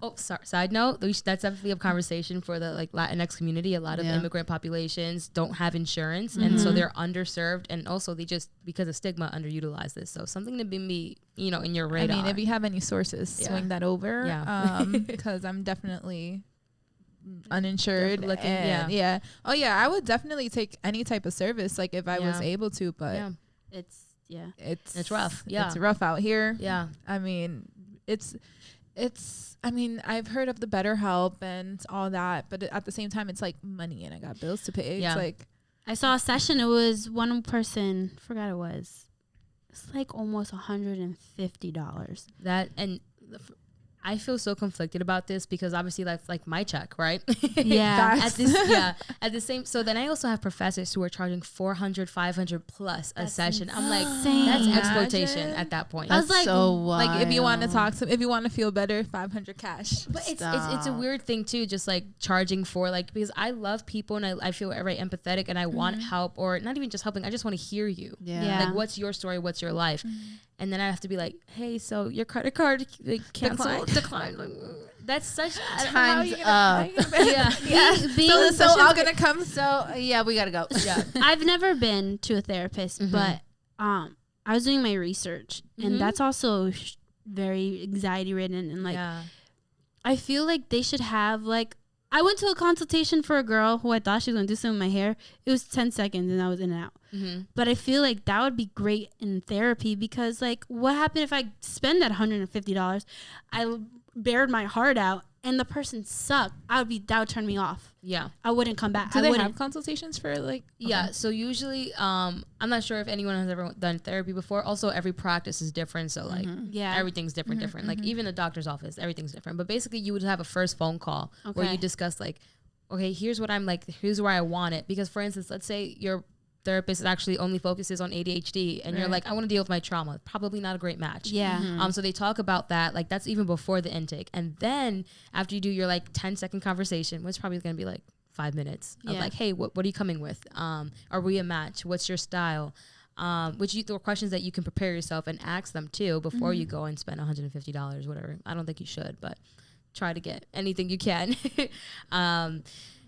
Oh, sorry. Side note, that's definitely a conversation for the like Latinx community. A lot of immigrant populations don't have insurance, and so they're underserved, and also they just, because of stigma, underutilize this. So something to be, in your radar. I mean, if you have any sources, swing that over. Yeah. Because I'm definitely uninsured. Looking, Oh yeah, I would definitely take any type of service, like if I was able to, but it's rough. Yeah. It's rough out here. Yeah. I mean, I mean, I've heard of the BetterHelp and all that, but at the same time, it's like money and I got bills to pay. Yeah. It's like, I saw a session. It was one person. Forgot it was. It's like almost $150. That, and I feel so conflicted about this because obviously that's like my check, right? Yeah. At the same, so then I also have professors who are charging $400, $500 plus a session. I'm like, insane. that's Imagine. exploitation at that point. I was like, so like if you want to wild. if you want to feel better, 500 cash. But it's a weird thing too, just like charging for like, because I love people and I feel very empathetic and I want help, or not even just helping. I just want to hear you. Yeah. Like, what's your story? What's your life? And then I have to be like, hey, so your credit card like, canceled, declined. Like, that's such Time's up. So all gonna come. So yeah, we gotta go. Yeah. I've never been to a therapist, but I was doing my research, and that's also very anxiety ridden, and like I feel like they should have like, I went to a consultation for a girl who I thought she was going to do something with my hair. It was 10 seconds and I was in and out. But I feel like that would be great in therapy, because like, what happened if I spend that $150? I bared my heart out and the person sucked. That would turn me off. Yeah. I wouldn't come back. Do they have consultations for like? Yeah. So usually, I'm not sure if anyone has ever done therapy before. Also, every practice is different. So like, everything's different. Like even a doctor's office, everything's different. But basically, you would have a first phone call where you discuss like, okay, here's what I'm like, here's where I want it. Because for instance, let's say your therapist actually only focuses on ADHD and you're like, I want to deal with my trauma. Probably not a great match. Yeah. So they talk about that. Like that's even before the intake. And then after you do your like 10-second conversation, which is probably going to be like 5 minutes of like, hey, what are you coming with? Are we a match? What's your style? There are questions that you can prepare yourself and ask them too before you go and spend $150, whatever. I don't think you should, but try to get anything you can.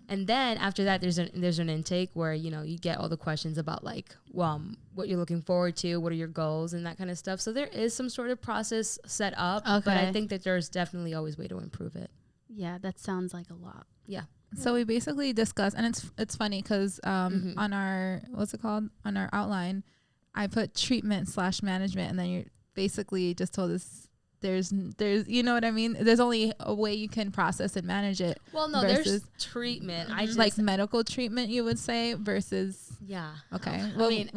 And then after that, there's an intake where, you get all the questions about like, what you're looking forward to, what are your goals and that kind of stuff. So there is some sort of process set up, but I think that there's definitely always a way to improve it. Yeah, that sounds like a lot. Yeah. So we basically discussed, and it's funny because on our, what's it called? On our outline, I put treatment/management, and then you basically just told us there's you know what I mean? There's only a way you can process and manage it. Well, no, there's treatment. I just like medical treatment, you would say, versus okay. Well, I mean,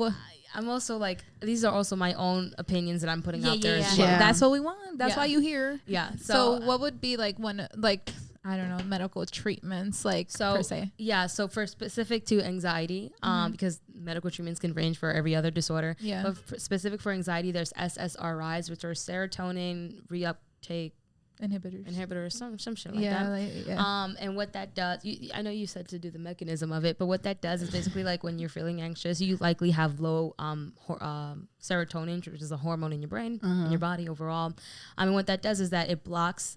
I'm also like, these are also my own opinions that I'm putting out there as well. Yeah. That's what we want. That's why you here. Yeah. So what would be like one, like, I don't know, medical treatments, like, per se? Yeah, so for specific to anxiety, because medical treatments can range for every other disorder. Yeah. But specific for anxiety, there's SSRIs, which are serotonin reuptake inhibitors, some shit like that. And what that does, I know you said to do the mechanism of it, but what that does is basically like when you're feeling anxious, you likely have low serotonin, which is a hormone in your brain, in your body overall. And what that does is that it blocks.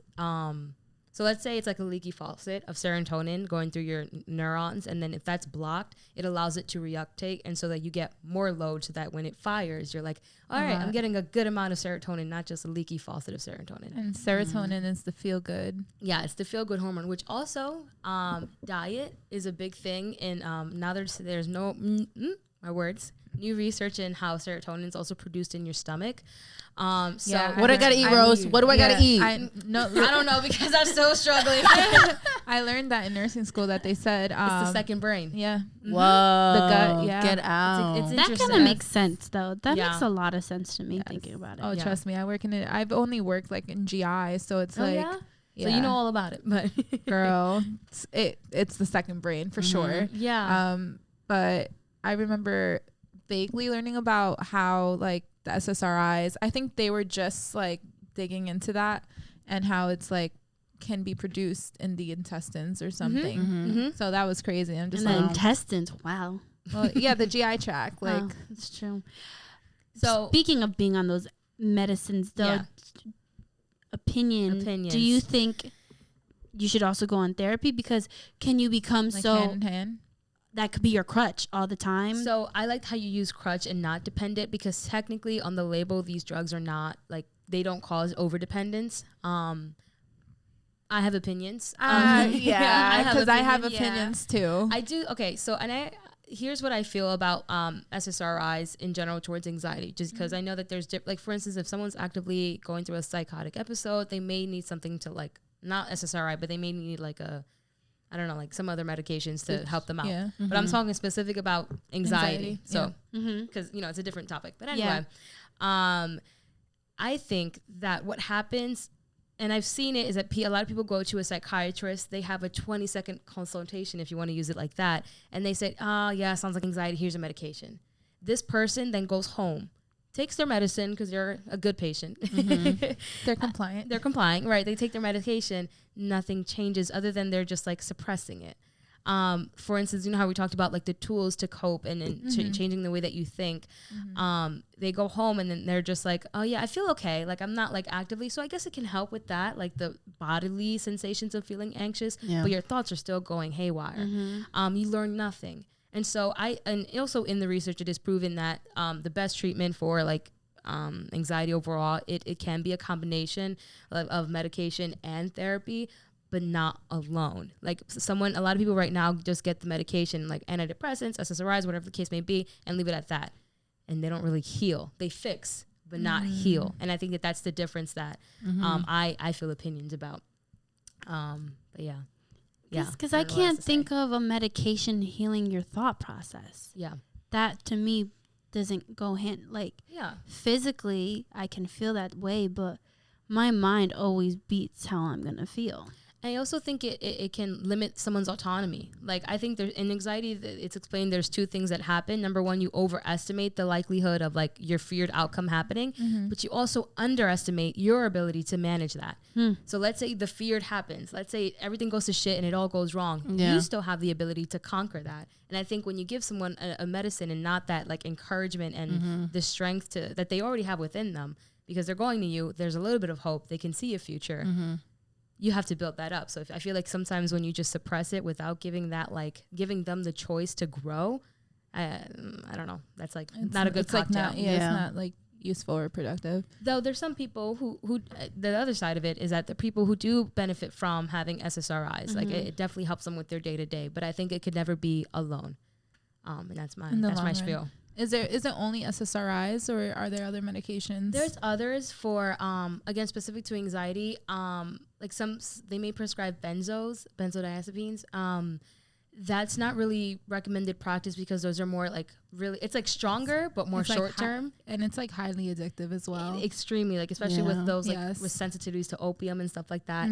So let's say it's like a leaky faucet of serotonin going through your neurons. And then if that's blocked, it allows it to reuptake. And so that you get more load so that when it fires, you're like, all right, I'm getting a good amount of serotonin, not just a leaky faucet of serotonin. And serotonin is the feel good. Yeah, it's the feel good hormone, which also diet is a big thing. And now there's no, my words, new research in how serotonin is also produced in your stomach. So what I gotta eat, Rose? What do I gotta eat? I don't know because I'm still struggling. I learned that in nursing school that they said it's the second brain. Yeah. Whoa. The gut. Yeah. Get out. It's that kind of makes sense though. That makes a lot of sense to me thinking about it. Oh, trust me, I work in it. I've only worked like in GI, so it's like. So you know all about it, but girl, it's the second brain for sure. Yeah. But I remember vaguely learning about how like the SSRIs, I think they were just like digging into that and how it's like can be produced in the intestines or something. So that was crazy. I'm just like, the intestines. Wow. Well, yeah, the GI tract. Like that's true. So speaking of being on those medicines, though, opinions. Do you think you should also go on therapy? Because can you become like so hand in hand? That could be your crutch all the time? So I liked how you use crutch and not dependent, because technically on the label these drugs are not like, they don't cause overdependence. I have opinions. Because I have opinions too. I do. Okay, so here's what I feel about SSRIs in general towards anxiety, just because I know that there's like, for instance, if someone's actively going through a psychotic episode, they may need something to like, not SSRI, but they may need like I don't know, like some other medications to help them out. Yeah. But I'm talking specific about anxiety. So, because, you know, it's a different topic. But anyway, I think that what happens, and I've seen it, is that a lot of people go to a psychiatrist. They have a 20-second consultation, if you want to use it like that. And they say, oh, yeah, sounds like anxiety. Here's a medication. This person then goes home, takes their medicine because they're a good patient. They're compliant. They're complying, right? They take their medication. Nothing changes other than they're just like suppressing it. For instance, you know how we talked about like the tools to cope and changing the way that you think. They go home and then they're just like, oh yeah, I feel okay. Like I'm not like actively. So I guess it can help with that, like the bodily sensations of feeling anxious, but your thoughts are still going haywire. You learn nothing. And so and also in the research, it is proven that the best treatment for like anxiety overall, it can be a combination of medication and therapy, but not alone. Like a lot of people right now just get the medication, like antidepressants, SSRIs, whatever the case may be, and leave it at that. And they don't really heal. They fix, but not heal. And I think that that's the difference that I feel opinions about. But yeah. Because I can't think of a medication healing your thought process. Yeah. That to me doesn't go hand, like, physically I can feel that way, but my mind always beats how I'm going to feel. I also think it can limit someone's autonomy. Like I think in anxiety, it's explained there's two things that happen. Number one, you overestimate the likelihood of like your feared outcome happening, but you also underestimate your ability to manage that. So let's say the feared happens. Let's say everything goes to shit and it all goes wrong. You still have the ability to conquer that. And I think when you give someone a medicine and not that like encouragement and the strength that they already have within them, because they're going to you, there's a little bit of hope. They can see a future. You have to build that up. So I feel like sometimes when you just suppress it without giving them the choice to grow, I don't know. That's like not a good cocktail. It's not like useful or productive. Though there's some people who the other side of it is that the people who do benefit from having SSRIs, like it definitely helps them with their day to day. But I think it could never be alone. And that's my spiel. Is it only SSRIs or are there other medications? There's others for again specific to anxiety. Like they may prescribe benzodiazepines. That's not really recommended practice because those are more like it's like stronger but more short term, and it's like highly addictive as well. Extremely, like especially with those like with sensitivities to opium and stuff like that.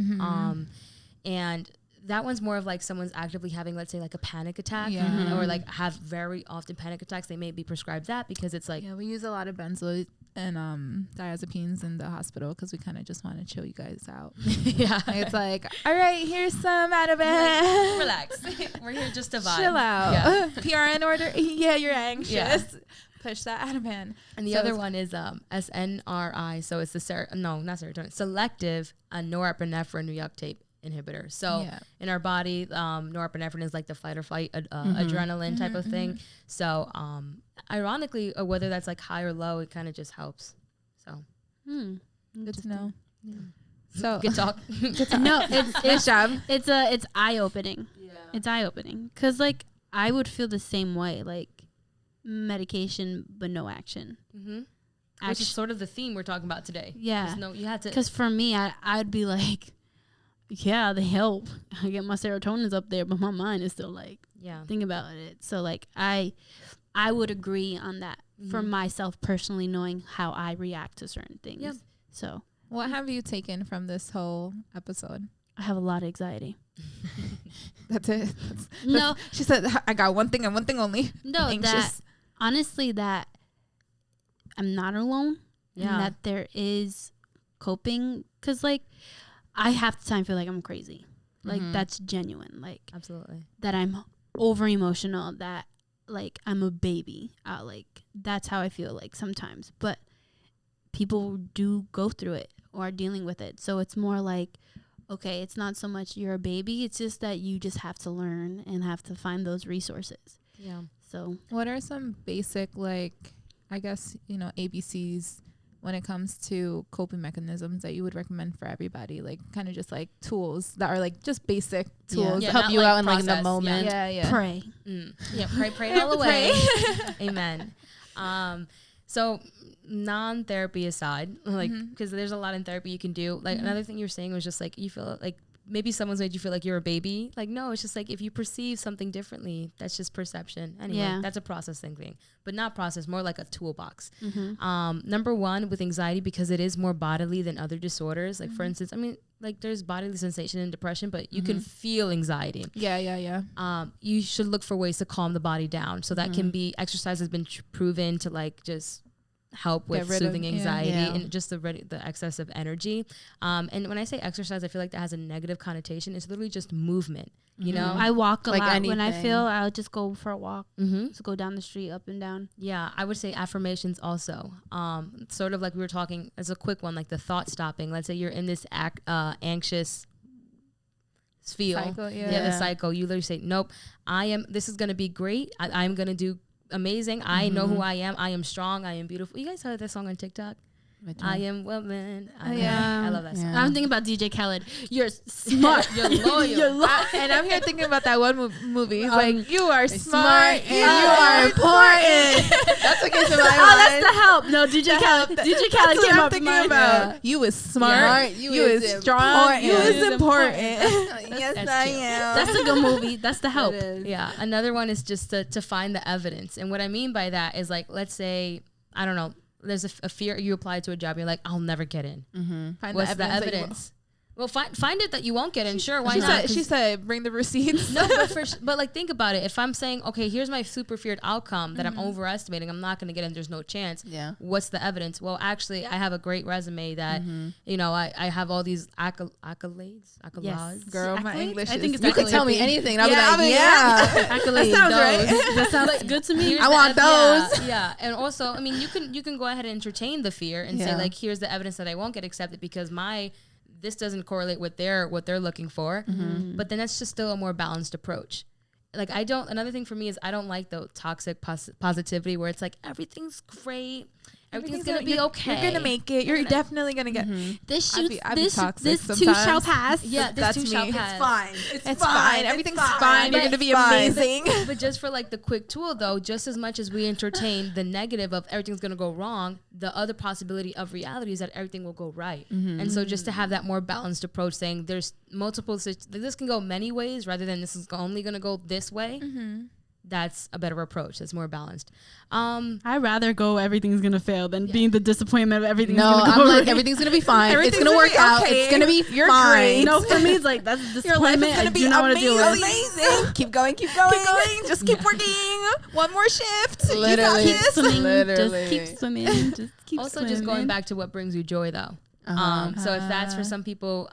And that one's more of like someone's actively having, let's say, like a panic attack or like have very often panic attacks. They may be prescribed that because it's like... Yeah, we use a lot of benzo and diazepines in the hospital because we kind of just want to chill you guys out. It's like, all right, here's some Ativan. Like, relax. We're here just to vibe. Chill out. PRN order. Yeah, you're anxious. Yeah. Push that Ativan. And the other one is SNRI. So it's not serotonin. Selective norepinephrine reuptake inhibitor. So in our body, norepinephrine is like the fight or flight adrenaline type of thing. So ironically, whether that's like high or low, it kind of just helps. So good to know. Yeah. So good talk. No, it's eye opening. Yeah, it's eye opening because like I would feel the same way. Like medication but no action. Which is sort of the theme we're talking about today. Yeah. You had to. Because for me, I'd be like, yeah, they help. I get my serotonin's up there, but my mind is still like, think about it. So like I would agree on that for myself personally, knowing how I react to certain things. Yep. So what have you taken from this whole episode? I have a lot of anxiety. That's it. No. She said, I got one thing and one thing only. No, anxious. that honestly, that I'm not alone. Yeah. And that there is coping. Because like I half the time feel like I'm crazy. Like that's genuine. Like absolutely. That I'm over emotional, that like I'm a baby. Like that's how I feel like sometimes. But people do go through it or are dealing with it. So it's more like, okay, it's not so much you're a baby. It's just that you just have to learn and have to find those resources. Yeah. So what are some basic, like, I guess, you know, ABCs when it comes to coping mechanisms that you would recommend for everybody? Like kind of just like tools that are like just basic tools Yeah, to help you like out in like process. the moment. yeah. Pray. Yeah, pray all the way. Amen. So non-therapy aside, like, because there's a lot in therapy you can do. Like another thing you were saying was just like, you feel like maybe someone's made you feel like you're a baby. Like, no, it's just like if you perceive something differently, that's just perception. Anyway, that's a processing thing, but not process, more like a toolbox. Number one, with anxiety, because it is more bodily than other disorders. Like for instance, I mean, like there's bodily sensation in depression, but you can feel anxiety. Yeah. You should look for ways to calm the body down. So that can be, exercise has been proven to like just help with soothing anxiety and just the excess of energy. And when I say exercise, I feel like that has a negative connotation. It's literally just movement, you know? I walk a Like lot. anything. When I feel, I'll just go for a walk. Just go down the street, up and down. Yeah, I would say affirmations also. Sort of like we were talking, as a quick one, like the thought stopping. Let's say you're in this anxious feel. Cycle, the cycle. You literally say, nope, this is going to be great. I'm going to do amazing. I know who I am. I am strong. I am beautiful. You guys heard that song on TikTok? I am woman. I love that song. I'm thinking about DJ Khaled. You're smart. You're loyal. And I'm here thinking about that one movie. It's like, you are smart and you you are important. That's what came to my mind. Oh, that's the help. No, DJ Khaled. DJ Khaled came up thinking with about. You is smart. You is strong. You is important. Yes, I am. That's a good movie. That's the help. Yeah. Another one is just to find the evidence. And what I mean by that is like, let's say, I don't know, there's a fear you apply to a job. You're like, I'll never get in. What's the evidence? Well, find it that you won't get in. Sure, why not? She said, bring the receipts. No, but like think about it. If I'm saying, okay, here's my super feared outcome that I'm overestimating, I'm not going to get in. There's no chance. Yeah. What's the evidence? Well, actually, I have a great resume that you know I have all these accolades. Yes. Girl, my English. I think it's You could tell me anything. I'll be like, accolades. That sounds right. That sounds good to me. I want those. Yeah, and also, I mean, you can go ahead and entertain the fear and say like, here's the evidence that I won't get accepted because this doesn't correlate with what they're looking for. But then that's just still a more balanced approach. Like another thing for me is I don't like the toxic positivity where it's like everything's great. Everything's gonna be okay. You're gonna make it. You're definitely gonna get This I'd be toxic this too sometimes. shall pass. Yeah, this too shall me. pass. It's fine. Everything's fine. You're gonna be amazing. But just for like the quick tool though, just as much as we entertain the negative of everything's gonna go wrong, the other possibility of reality is that everything will go right. And so just to have that more balanced approach, saying there's multiple, this can go many ways rather than this is only gonna go this way. That's a better approach. That's more balanced. I'd rather go everything's gonna fail than being the disappointment of everything's no, gonna go I'm like, right. everything's gonna be fine. It's Everything's gonna work gonna be out. okay. It's gonna be You're fine. great. No, for me it's like that's a Your life is disappointment. gonna I be do not want to deal with. amazing. Keep going. Keep going. Just keep working. One more shift. Literally. You got this. Swimming, Literally. just keep swimming. Just keep Also, swimming. just going back to what brings you joy though. So if that's for some people,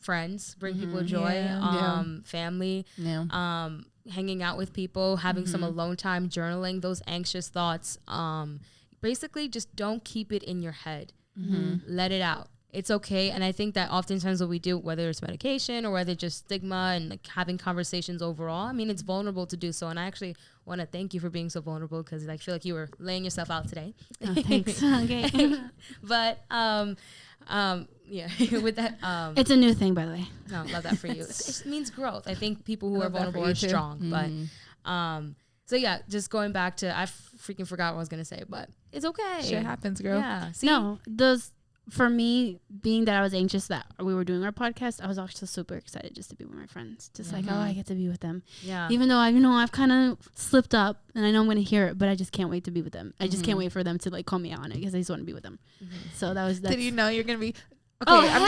friends bring people joy, family, hanging out with people, having some alone time, journaling those anxious thoughts. Basically just don't keep it in your head. Let it out. It's okay. And I think that oftentimes what we do, whether it's medication or whether just stigma and like having conversations overall, I mean, it's vulnerable to do so. And I actually want to thank you for being so vulnerable because I feel like you were laying yourself out today. Oh, thanks. Okay. But yeah, with that, It's a new thing, by the way. no, love that for you. It means growth. I think people who are vulnerable are strong. But So yeah, just going back to, I freaking forgot what I was going to say, but it's okay. Shit happens, girl. Yeah. See? No, for me, being that I was anxious that we were doing our podcast, I was also super excited just to be with my friends. Just like, oh, I get to be with them. Yeah. Even though I've kind of slipped up and I know I'm going to hear it, but I just can't wait to be with them. I just can't wait for them to like call me out on it because I just want to be with them. So that's Did you know you're going to be... Okay, Oh, I'm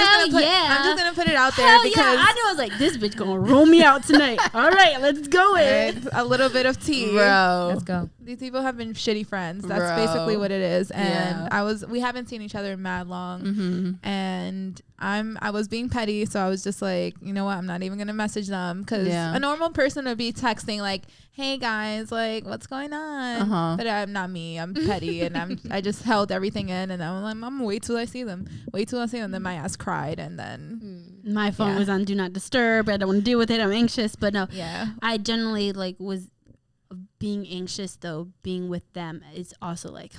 just gonna put it out there Hell because yeah. I know. I was like, this bitch gonna roll me out tonight. All right, let's go in. a little bit of tea, Bro. Let's go. These people have been shitty friends. That's Bro. basically what it is. And Yeah. we haven't seen each other in mad long, and I was being petty, so I was just like, you know what, I'm not even gonna message them because a normal person would be texting like, hey guys, like what's going on, but I'm not me. I'm petty, and I just held everything in, and I'm like, I'm gonna wait till I see them. Then my ass cried, and then My phone was on do not disturb. I don't want to deal with it. I'm anxious, but no. Yeah. I generally like was being anxious though. Being with them is also like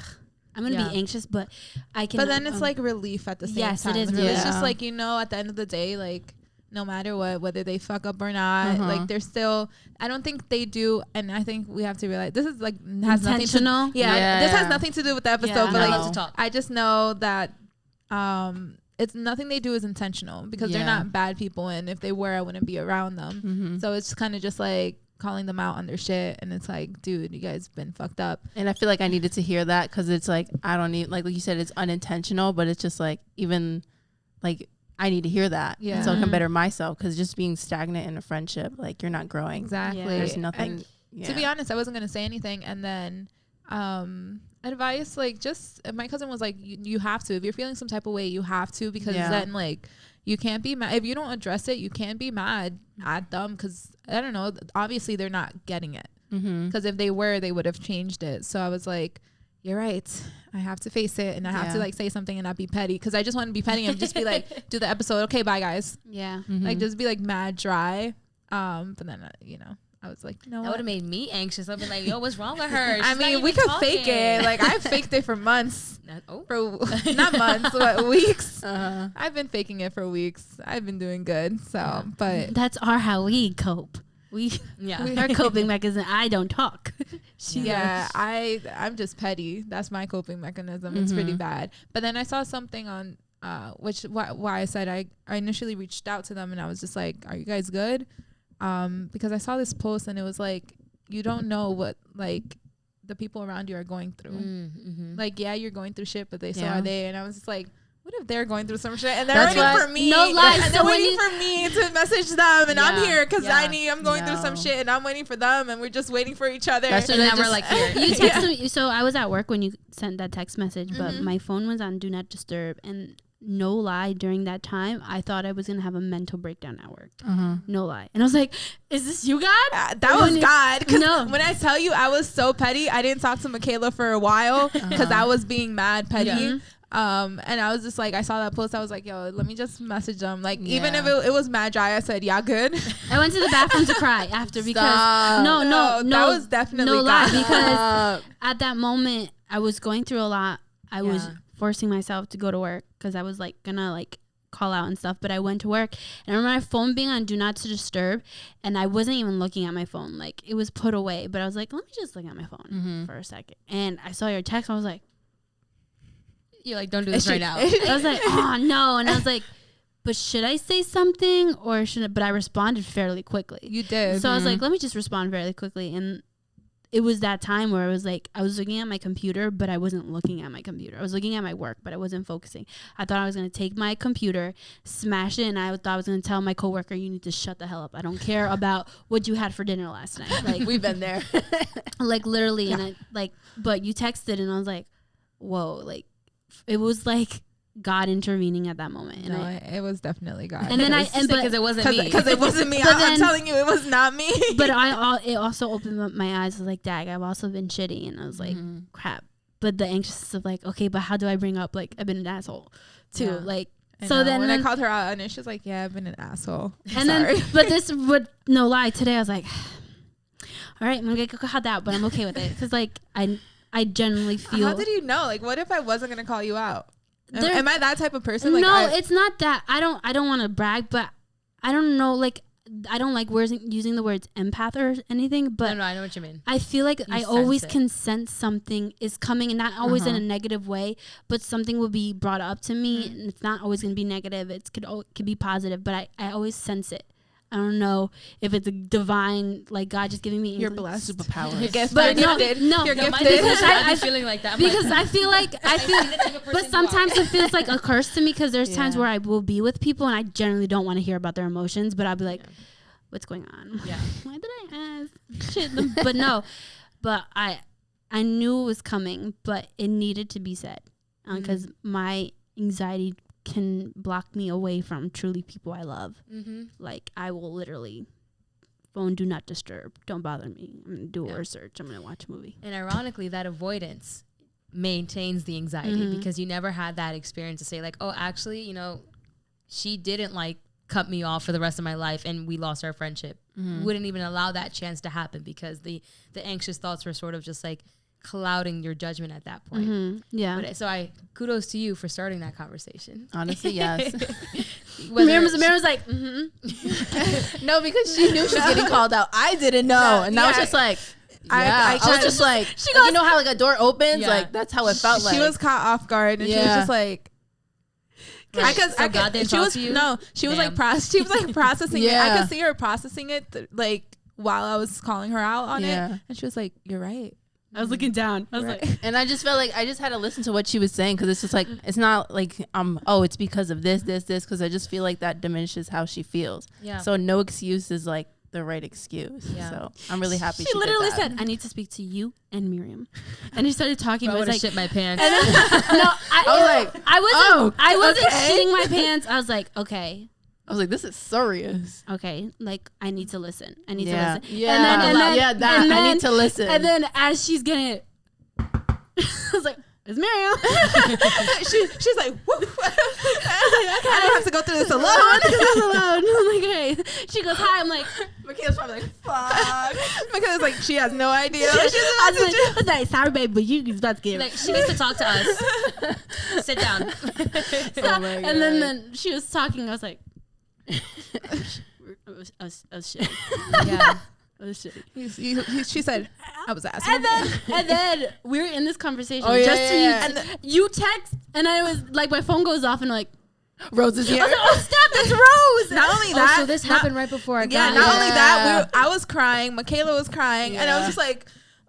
I'm gonna be anxious, but I can. But then it's like relief at the same time. Yes, it is It's relief. just like, you know, at the end of the day, like no matter what, whether they fuck up or not, like they're still. I don't think they do, and I think we have to realize this is like has intentional. nothing to. This has nothing to do with the episode, Yeah, but no. like Love to talk. I just know that it's nothing they do is intentional because they're not bad people, and if they were, I wouldn't be around them. So it's kind of just like calling them out on their shit, and it's like, dude, you guys been fucked up. And I feel like I needed to hear that because it's like I don't need like you said, it's unintentional, but it's just like even like I need to hear that so I can better myself because just being stagnant in a friendship, like you're not growing. Exactly. There's nothing. To be honest, I wasn't gonna say anything, and then advice, like just my cousin was like, you have to, if you're feeling some type of way, you have to, because then like you can't be mad if you don't address it. You can't be mad at them because I don't know, obviously they're not getting it, because if they were, they would have changed it. So I was like, you're right, I have to face it, and I have to like say something and not be petty, because I just want to be petty and just be like, do the episode, okay, bye guys, like just be like mad dry, but then you know, I was like, no, That would have made me anxious. I'd be like, yo, what's wrong with her? I mean, we could fake it. Like I faked it for months. For not months, but weeks. I've been faking it for weeks. I've been doing good. So, but that's how we cope. Our coping mechanism. I don't talk. I'm just petty. That's my coping mechanism. It's pretty bad. But then I saw something on why I said I initially reached out to them, and I was just like, are you guys good? Because I saw this post, and it was like, you don't know what like the people around you are going through. Like, yeah, you're going through shit, but so are they. And I was just like, what if they're going through some shit and they're waiting for me? No lies. And they're waiting for me to message them, and I'm here because I'm going through some No. shit, and I'm waiting for them, and we're just waiting for each other. That's And what now I we're just- like, here. You texted me. So I was at work when you sent that text message, but my phone was on do not disturb, and no lie, during that time I thought I was gonna have a mental breakdown at work. No lie. And I was like, is this you, God? That was God. No. When I tell you I was so petty, I didn't talk to Michaela for a while because I was being mad petty. And I was just like, I saw that post, I was like, yo, let me just message them. Like, even if it was mad dry, I said, yeah, good. I went to the bathroom to cry after because no, that was definitely no lie, God. because at that moment I was going through a lot. I was forcing myself to go to work because I was like gonna like call out and stuff, but I went to work, and I remember my phone being on do not to disturb, and I wasn't even looking at my phone, like it was put away, but I was like, let me just look at my phone for a second, and I saw your text. I was like, You're like, don't do this right now. I was like, oh no, and I was like, but should I say something or should I? But I responded fairly quickly. You did. So I was like, let me just respond fairly quickly. And it was that time where I was like, I was looking at my computer, but I wasn't looking at my computer. I was looking at my work, but I wasn't focusing. I thought I was going to take my computer, smash it, and I thought I was going to tell my coworker, you need to shut the hell up. I don't care about what you had for dinner last night. Like, We've been there. like literally. And I like, but you texted, and I was like, whoa, like it was like God intervening at that moment. And no, it was definitely God. and then Because it wasn't me. Because it wasn't me. But I'm then- telling you, it was not me. but it also opened up my eyes. I was like, dag, I've also been shitty. And I was like, crap. But the anxiousness of like, okay, but how do I bring up like I've been an asshole too? Yeah. Like, I so know. then when I called her out, and she's like, yeah, I've been an asshole. and Sorry. then, but this would no lie. Today I was like, all right, I'm gonna get called out, but I'm okay with it because like I genuinely feel. How did you know? Like, what if I wasn't gonna call you out? There- Am I that type of person? Like, no, it's not that. I don't want to brag, but I don't know. Like I don't like using the words empath or anything, but no, I know what you mean. I feel like I always it. can sense something is coming, and not always in a negative way, but something will be brought up to me, and it's not always going to be negative. It could be positive, but I always sense it. I don't know if it's a divine, like God just giving me You're blessed. superpower. You're gifted. But You're no, gifted. no. You're gifted. Because I'm feeling like that. Because I feel, but sometimes it feels like a curse to me, because there's times where I will be with people and I generally don't want to hear about their emotions, but I'll be like, what's going on? Yeah. Why did I ask? Shit. But no, but I knew it was coming, but it needed to be said, because my anxiety can block me away from truly people I love. Like, I will literally phone do not disturb, don't bother me, I'm gonna do a word search, I'm gonna watch a movie. And ironically, that avoidance maintains the anxiety, because you never had that experience to say like, oh, actually, you know, she didn't like cut me off for the rest of my life and we lost our friendship. Wouldn't even allow that chance to happen, because the anxious thoughts were sort of just like clouding your judgment at that point. Yeah. So I kudos to you for starting that conversation. Honestly, yes. Miriam was like, No, because she knew she was getting called out. I didn't know, and I was just like, I was just like, she goes, you know how like a door opens, like that's how it felt. She was caught off guard, and she was just like. Right. God didn't talk to you? No, she was like processing it. I could see her processing it like while I was calling her out on it, and she was like, "You're right." I was looking down. I was like, and I just felt like I just had to listen to what she was saying, because it's just like, it's not like oh, it's because of this, because I just feel like that diminishes how she feels. Yeah. So no excuse is like the right excuse. Yeah. So I'm really happy. She literally said, "I need to speak to you and Miriam," and he started talking. I was like, shit my pants. And then, I wasn't shitting my pants. I was like, okay. I was like, this is serious. Okay, like I need to listen. I need to listen. Yeah, I need to listen. And then as she's getting it, I was like, it's Miriam. she's like, whoop. I don't have to go through this alone. I'm like, okay. She goes, hi. I'm like, Michaela's probably like, fuck. Michaela's like, she has no idea. I was like, sorry, babe, but you about to get like, she needs to talk to us. Sit down. And then she was talking. I was like, I was shitting. Yeah. I was shitting. She said, I was asking. And then we were in this conversation. And you text, and I was like, my phone goes off, and like, Rose is here. I was like, oh, stop, that's Rose. Not only that. So this happened right before I got Yeah, not only that, I was crying. Michaela was crying. And I was just like,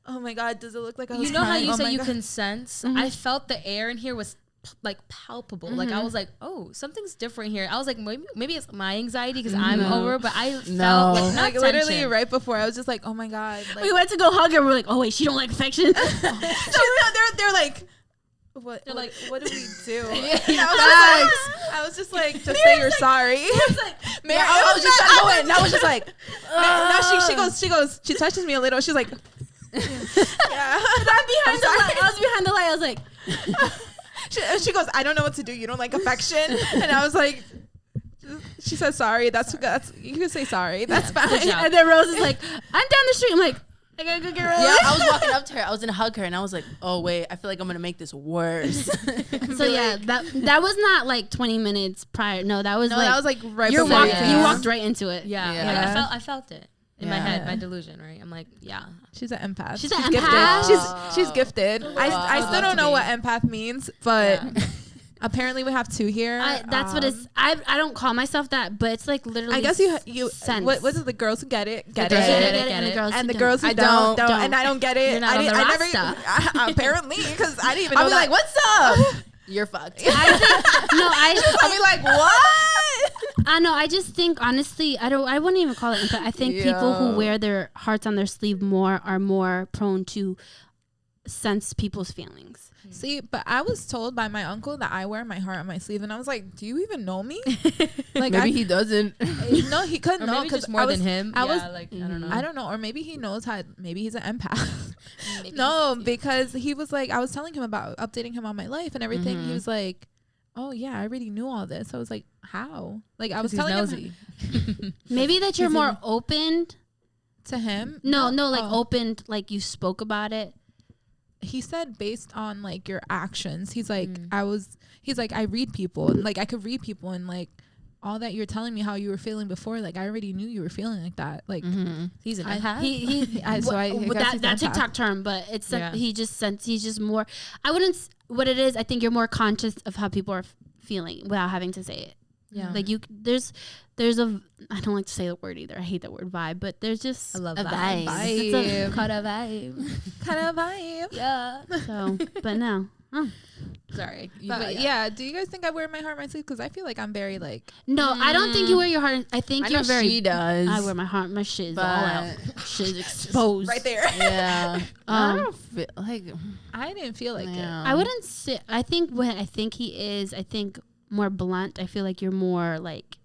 oh my God, does it look like I was crying? You know how you say you can sense? I felt the air in here was like palpable. Like I was like, oh, something's different here. I was like, maybe it's my anxiety because I'm over, but I felt like literally right before I was just like, oh my God. Like, we went to go hug her. We're like, oh wait, she don't like affection. So they're like, what? They're like, what do we do? I was just like, just say you're sorry. I was like, I was just going. I was just like, no. She goes. She touches me a little. She's like, yeah. I was behind the light. I was like. She goes, I don't know what to do. You don't like affection? And I was like, she said sorry. That's you can say sorry. That's fine. And then Rose is like, I'm down the street. I'm like, I gotta go get Rose. Yeah, I was walking up to her. I was gonna hug her, and I was like, oh wait, I feel like I'm gonna make this worse. So yeah, that was not like 20 minutes prior. No, that was like right you before. You walked right into it. Yeah. Like I felt it. In my head, my delusion, right? I'm like, yeah. She's an empath. She's an empath. Gifted. She's gifted. I still don't know what empath means, but apparently we have two here. That's what it's. I don't call myself that, but it's like literally. I guess you. Sense. What is it? The girls who get it, and the girls who don't, and I don't get it. You're not on the roster. Apparently, because I didn't even know. I'll be like, what's up? You're fucked. I'll be like, what? I know. I just think honestly, I wouldn't even call it empath. I think people who wear their hearts on their sleeve more are more prone to sense people's feelings. See, but I was told by my uncle that I wear my heart on my sleeve, and I was like, "Do you even know me?" Like, maybe he doesn't. No, he couldn't know because more than him. I don't know. I don't know, or maybe he knows how. Maybe he's an empath. No, because he was like, I was telling him about updating him on my life and everything. He was like, "Oh yeah, I already knew all this." I was like, "How?" Like I was telling him. Maybe that you're more open to him. No, like opened, like you spoke about it. He said based on like your actions. He's like, I read people, and like I could read people, and like all that you're telling me how you were feeling before, like I already knew you were feeling like that. Like he's an that TikTok term, but it's he's just more. What it is, I think you're more conscious of how people are feeling without having to say it. Yeah. Like there's a, I don't like to say the word either. I hate that word vibe, but there's just I love a vibe. It's a kind of vibe. Yeah. So, but no. Sorry. But yeah, do you guys think I wear my heart on my sleeve? Because I feel like I'm very like. No, I don't think you wear your heart. I think you're very. She does. I wear my heart. My shit is all out. Shit is exposed. Right there. Yeah. I don't feel like. I didn't feel like it. I wouldn't say. I think he is. I think more blunt. I feel like you're more like.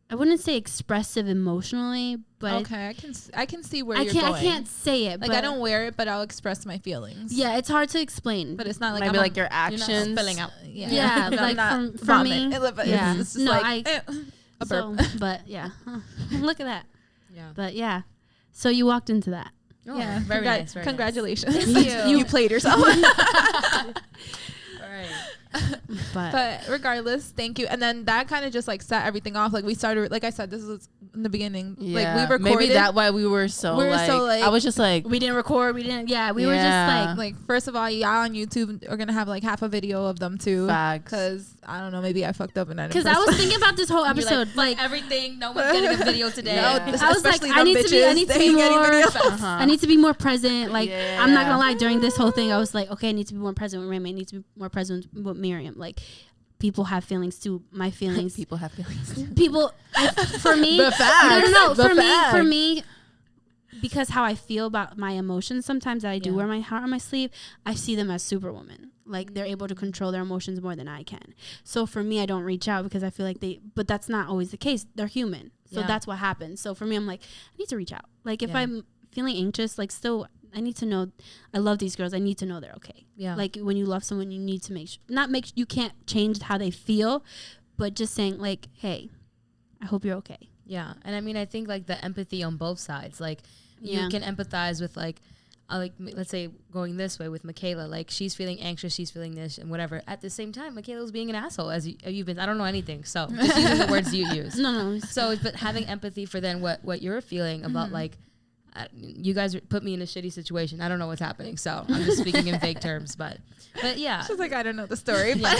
I wouldn't say expressive emotionally, but okay, I can see where you're going. I can't say it. Like but I don't wear it, but I'll express my feelings. Yeah, it's hard to explain. But it's not like maybe like your actions you're not spilling out. Yeah, like for me. Yeah, it's just like a burp. So, but yeah, look at that. Yeah. But yeah, so you walked into that. Oh, yeah, very nice. Very congratulations. Nice. You played yourself. All right. But regardless, thank you. And then that kind of just like set everything off. Like we started, like I said, this was in the beginning. Yeah. Like we recorded. Maybe that's why we were so like, I was just like, we didn't record. We didn't. Yeah, we were just like first of all, y'all on YouTube are gonna have like half a video of them too. Facts. Because I don't know, maybe I fucked up and I didn't. Because I was thinking about this whole episode, like everything. No one's getting a video today. No, I was like, I need to be more. I need to be more present. Like I'm not gonna lie. During this whole thing, I was like, okay, I need to be more present with Raymond. I need to be more present with Miriam. Like. People have feelings too. My feelings. People have feelings. For me. The facts. No. For me, because how I feel about my emotions, sometimes that I do wear my heart on my sleeve, I see them as superwoman. Like they're able to control their emotions more than I can. So for me, I don't reach out because I feel like but that's not always the case. They're human. So that's what happens. So for me, I'm like, I need to reach out. Like if I'm feeling anxious, like still, I need to know. I love these girls. I need to know they're okay. Yeah. Like when you love someone, you need to you can't change how they feel, but just saying like, hey, I hope you're okay. Yeah. And I mean, I think like the empathy on both sides, like you can empathize with like let's say going this way with Michaela, like she's feeling anxious, she's feeling this and whatever. At the same time, Michaela's being an asshole as you've been. I don't know anything. So just using the words you use. No. So, but having empathy for then what you're feeling about like, you guys put me in a shitty situation. I don't know what's happening, so I'm just speaking in vague terms. But yeah, she's like, I don't know the story. Yeah.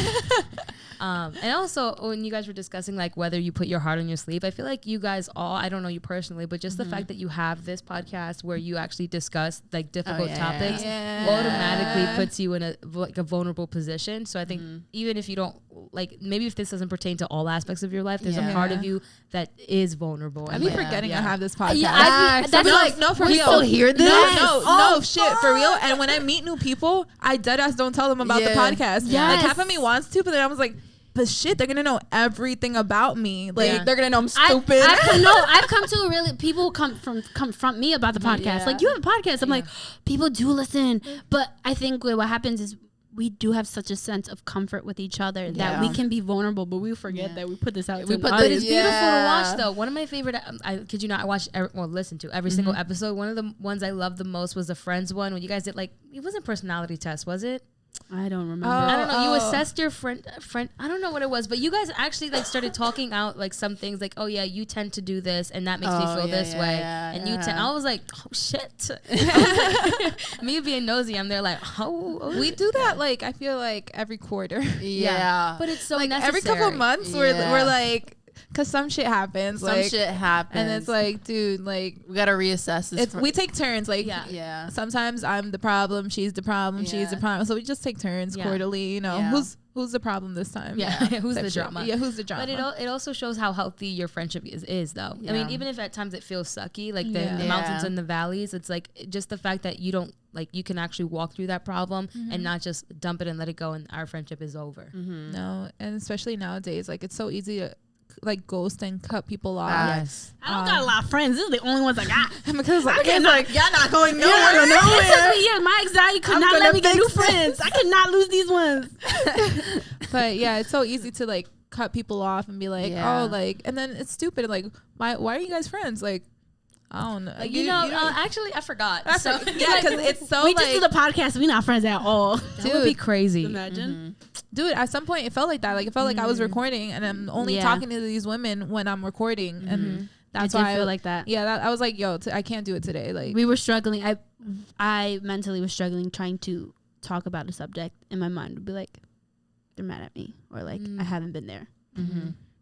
And also when you guys were discussing like whether you put your heart on your sleeve, I feel like you guys all, I don't know you personally, but just the fact that you have this podcast where you actually discuss like difficult topics automatically puts you in a vulnerable position. So I think even if you don't like, maybe if this doesn't pertain to all aspects of your life, there's a part of you that is vulnerable. I be forgetting I have this podcast. That's like, no, for real. Still hear this? No, shit, for real. And when I meet new people, I deadass don't tell them about the podcast. Yes. Like half of me wants to, but then I was like, but shit, they're gonna know everything about me. Like they're gonna know I'm stupid. I've come to really people confront me about the podcast. Like you have a podcast. I'm like, people do listen, but I think what happens is we do have such a sense of comfort with each other that we can be vulnerable, but we forget that we put this out. But it's beautiful to watch, though. One of my favorite, I kid you not, I watched, listen to every single episode. One of the ones I loved the most was the Friends one, when you guys did like, it wasn't personality test, was it? I don't remember. I don't know. You assessed your friend. I don't know what it was, but you guys actually like started talking out like some things like, oh yeah, you tend to do this and that makes me feel this way. And you tend, I was like, oh shit. Me being nosy, I'm there like, oh. We do that like, I feel like every quarter. Yeah. But it's so like necessary. every couple of months we're like, because some shit happens. And it's like, dude, like we gotta reassess this. We take turns. Like, yeah. Sometimes I'm the problem, she's the problem, she's the problem. So we just take turns quarterly. You know, who's the problem this time? Yeah, who's the drama? Yeah, who's the drama? But it also shows how healthy your friendship is though. I mean, even if at times it feels sucky, like the mountains and the valleys, it's like just the fact that you don't like you can actually walk through that problem and not just dump it and let it go, and our friendship is over. No, and especially nowadays, like it's so easy to like ghost and cut people off. Yes. I don't got a lot of friends. This is the only ones I got. Because like, y'all not going nowhere. My anxiety could not let me get new friends. I cannot lose these ones. But yeah, it's so easy to like cut people off and be like, oh, like, and then it's stupid. Like, why are you guys friends? Like, I don't know. Actually, I forgot. So yeah, because it's so we just do the podcast. We not friends at all. That would be crazy. Imagine. Dude, at some point it felt like that. Like it felt like I was recording and I'm only talking to these women when I'm recording, and that's why I feel like that. Yeah, I was like, yo, I can't do it today. Like we were struggling. I mentally was struggling trying to talk about a subject, and my mind would be like, they're mad at me, or like I haven't been there,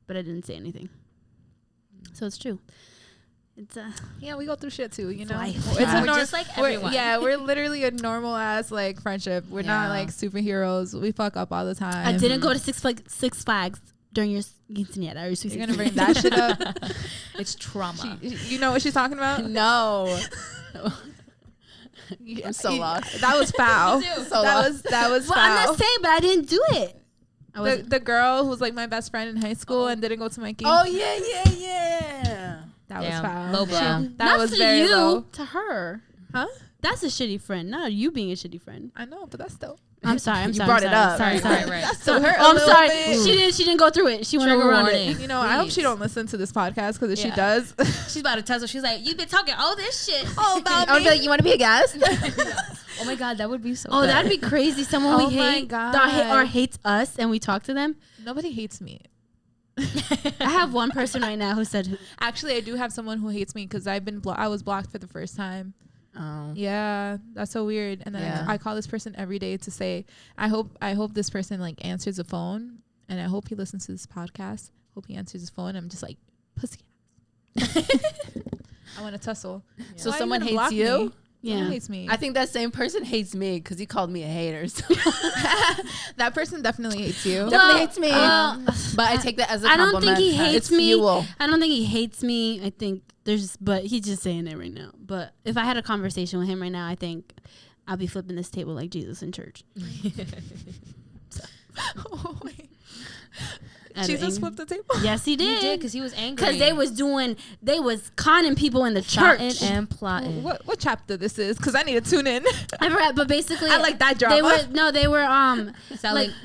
but I didn't say anything. So it's true. It's yeah, we go through shit too, you know. It's we're just like everyone. We're literally a normal ass like friendship. We're not like superheroes. We fuck up all the time. I didn't go to Six Flags during your quinceañera. You're gonna bring that shit up? It's trauma. You know what she's talking about? No. I'm so lost. That was foul. That was well, foul. I'm not saying, but I didn't do it. The girl who's like my best friend in high school and didn't go to my game. Oh yeah. That was foul. Low blow. That not was to very you, low. to her. Huh? That's a shitty friend, not you being a shitty friend. I know, but that's still. I'm sorry. You brought it up. Sorry. That's still hurt. I'm sorry. She didn't go through it. She went around it. You know, I hope she don't listen to this podcast because if she does, she's about to tell us. She's like, "You've been talking all this shit all about me." I would be like, "You want to be a guest?" Oh my god, that would be so. Oh, good. that'd be crazy. Someone we hate God. or hates us, and we talk to them. Nobody hates me. I have one person right now who said, Actually, I do have someone who hates me because I was blocked for the first time. Oh. Yeah, that's so weird. And then I call this person every day to say, I hope this person like answers the phone, and I hope he listens to this podcast. Hope he answers his phone. I'm just like, pussy. I want to tussle. Yeah. So someone hates you? Me? Yeah, someone hates me. I think that same person hates me because he called me a hater. So. That person definitely hates you. Definitely hates me. But I take that as a compliment. I don't think he hates me. Fuel. I don't think he hates me. I think but he's just saying it right now. But if I had a conversation with him right now, I think I'll be flipping this table like Jesus in church. Jesus flipped the table? Yes, he did. He did because he was angry. Because they was conning people in the church. And plotting. What chapter this is? Because I need to tune in. I forgot, but basically, I like that drama. They were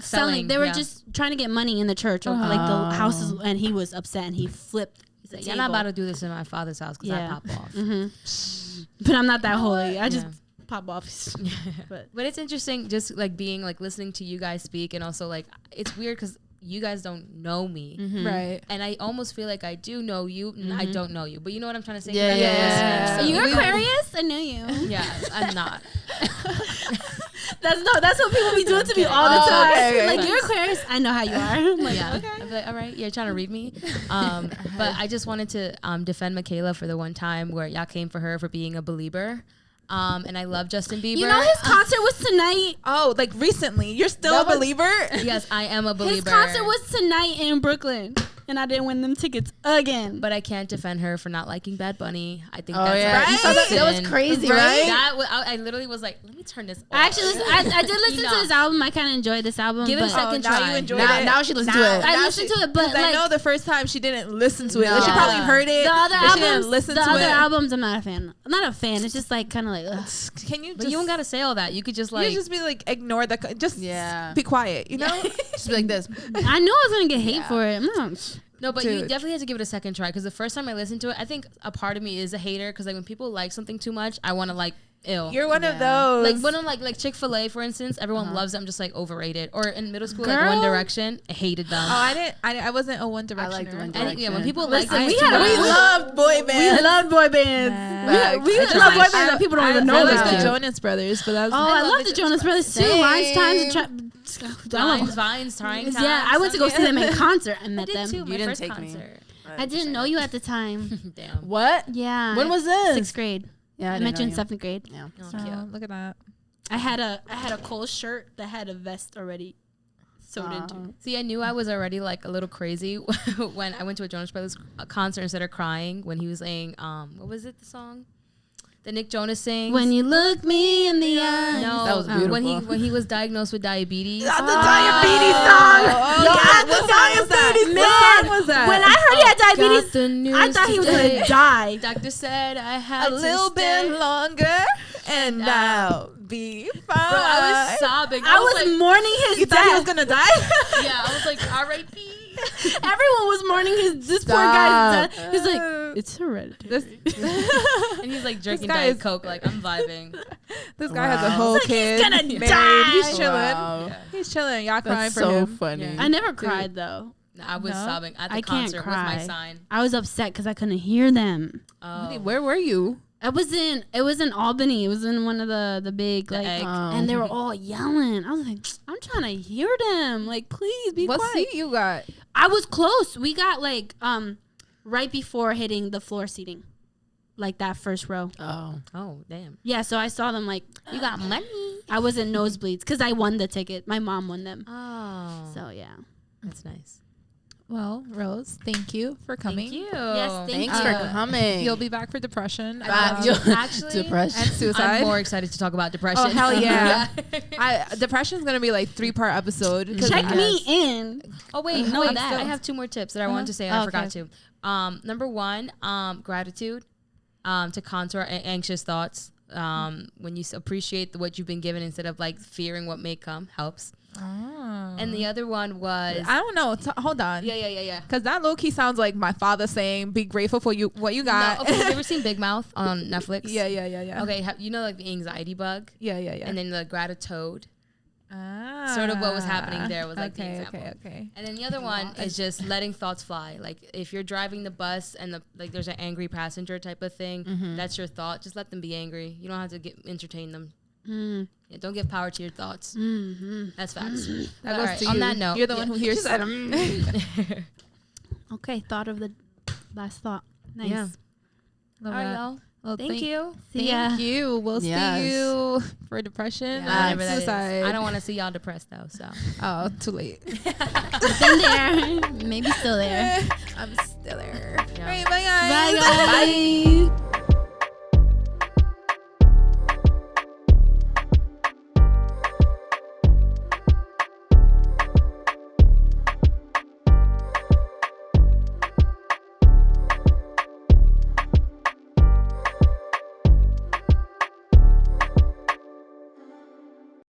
selling. They were just trying to get money in the church, or like the houses, and he was upset and he flipped. You're not about to do this in my father's house because I pop off. But I'm not that holy. I just pop off. But it's interesting just like being like listening to you guys speak, and also like it's weird because you guys don't know me, right? And I almost feel like I do know you, and I don't know you. But you know what I'm trying to say? Yeah. Are you Aquarius? I know you. Yeah, I'm not. That's what people be doing to me all the time. Okay. Like, you're Aquarius. I know how you are. I'm like, yeah. okay. I'm like, all right, you're trying to read me. But I just wanted to defend Michaela for the one time where y'all came for her for being a believer. And I love Justin Bieber. You know his concert was tonight. Oh, like recently. You're still a believer? Yes, I am a believer. His concert was tonight in Brooklyn. And I didn't win them tickets again. But I can't defend her for not liking Bad Bunny. I think that's right. You saw that was crazy, right? I literally was like, let me turn this off. Actually, I did listen to this album. I kind of enjoyed this album. Give it a second now try. You enjoyed it. Now she listens to it. I listened to it, but like, I know the first time she didn't listen to it. Like, she probably heard it. The other albums, she didn't albums, listen the to other it. albums, I'm not a fan. I'm not a fan. It's just like kind of like, ugh. Can you? But you don't gotta say all that. You could just like, you just be like, ignore the. Just be quiet. You know, just be like this. I knew I was gonna get hate for it. No, but you definitely have to give it a second try because the first time I listened to it, I think a part of me is a hater because like when people like something too much, I want to like ill. You're one of those. Like when I'm like Chick-fil-A, for instance, everyone loves it. I'm just like overrated. Or in middle school, like One Direction, I hated them. Oh, I wasn't a One Directioner. I liked One Direction. And yeah, when people like we loved boy bands. We loved boy bands. We love boy bands that people don't even know I about. like the Jonas Brothers, but that was I love the Jonas Brothers too. Vines, trying times. Yeah, I went to go see them in concert. I met them. Too, you didn't first take concert. me. I didn't know you at the time. Damn. What? Yeah. When was this? 6th grade. Yeah, I met you in 7th grade. Yeah. So, look at that. I had a Cole shirt that had a vest already sewed into. See, I knew I was already like a little crazy when I went to a Jonas Brothers concert instead of crying when he was saying, what was it, the song? The Nick Jonas sings. When you look me in the eye. No, that was beautiful. When he was diagnosed with diabetes. That's the diabetes song. What song was that? When I heard he had diabetes, I thought he was going to die. Doctor said I had a little bit longer and I'll be fine. Bro, I was sobbing. I was like, mourning his you death. thought he was going to die? Yeah, I was like, R.I.P. Everyone was mourning this poor guy's death. He's like, It's hereditary. And he's like drinking guy Diet is- Coke, like I'm vibing. This guy has a whole He's kid. gonna married. die. He's chilling. Wow. Yeah. He's chilling. Y'all crying That's for so him. funny. Yeah. I never cried though. I was No? sobbing at the I can't concert with my cry. sign. I was upset because I couldn't hear them. Oh. Where were you? It was in Albany. It was in one of the big The like, egg. and they were all yelling. I was like, I'm trying to hear them. Like, please be What quiet. seat you got? I was close. We got like right before hitting the floor seating, like that first row. Oh, damn. Yeah, so I saw them like, you got money. I was in nosebleeds because I won the ticket. My mom won them. Oh. So yeah. That's nice. Well, Rose, thank you for coming. Thank you. Yes, thank Thanks you. for coming. You'll be back for depression. Actually, Depression. and suicide. I'm more excited to talk about depression. Oh, hell yeah. Depression's going to be like 3-part episode. 'cause Check I- me in. Oh wait, know wait. that. I have 2 more tips that I wanted to say and I forgot to. Number 1, gratitude. To contour anxious thoughts. When you appreciate what you've been given instead of like fearing what may come helps. Oh. And the other one was I don't know. Hold on. yeah. Because that low key sounds like my father saying, "Be grateful for what you got." No, okay, have you ever seen Big Mouth on Netflix? Yeah. Okay, you know like the anxiety bug, Yeah. and then the gratitude. Ah. Sort of what was happening there was like the okay, example. Okay. And then the other one is just letting thoughts fly. Like if you're driving the bus and there's an angry passenger type of thing, that's your thought. Just let them be angry. You don't have to entertain them. Yeah, don't give power to your thoughts. That's facts. That All goes right, to on you. that note, You're the one who hears. Okay, thought of the last thought. Nice. Yeah. Love All right, that. y'all. Well, Thank you. See ya. Thank you. We'll Yes. see you for depression Yeah, and whatever that is. suicide. I don't want to see y'all depressed though. So Oh, too late. Been there. Maybe still there. I'm still there. Yeah. All right, bye guys. Bye guys. Bye.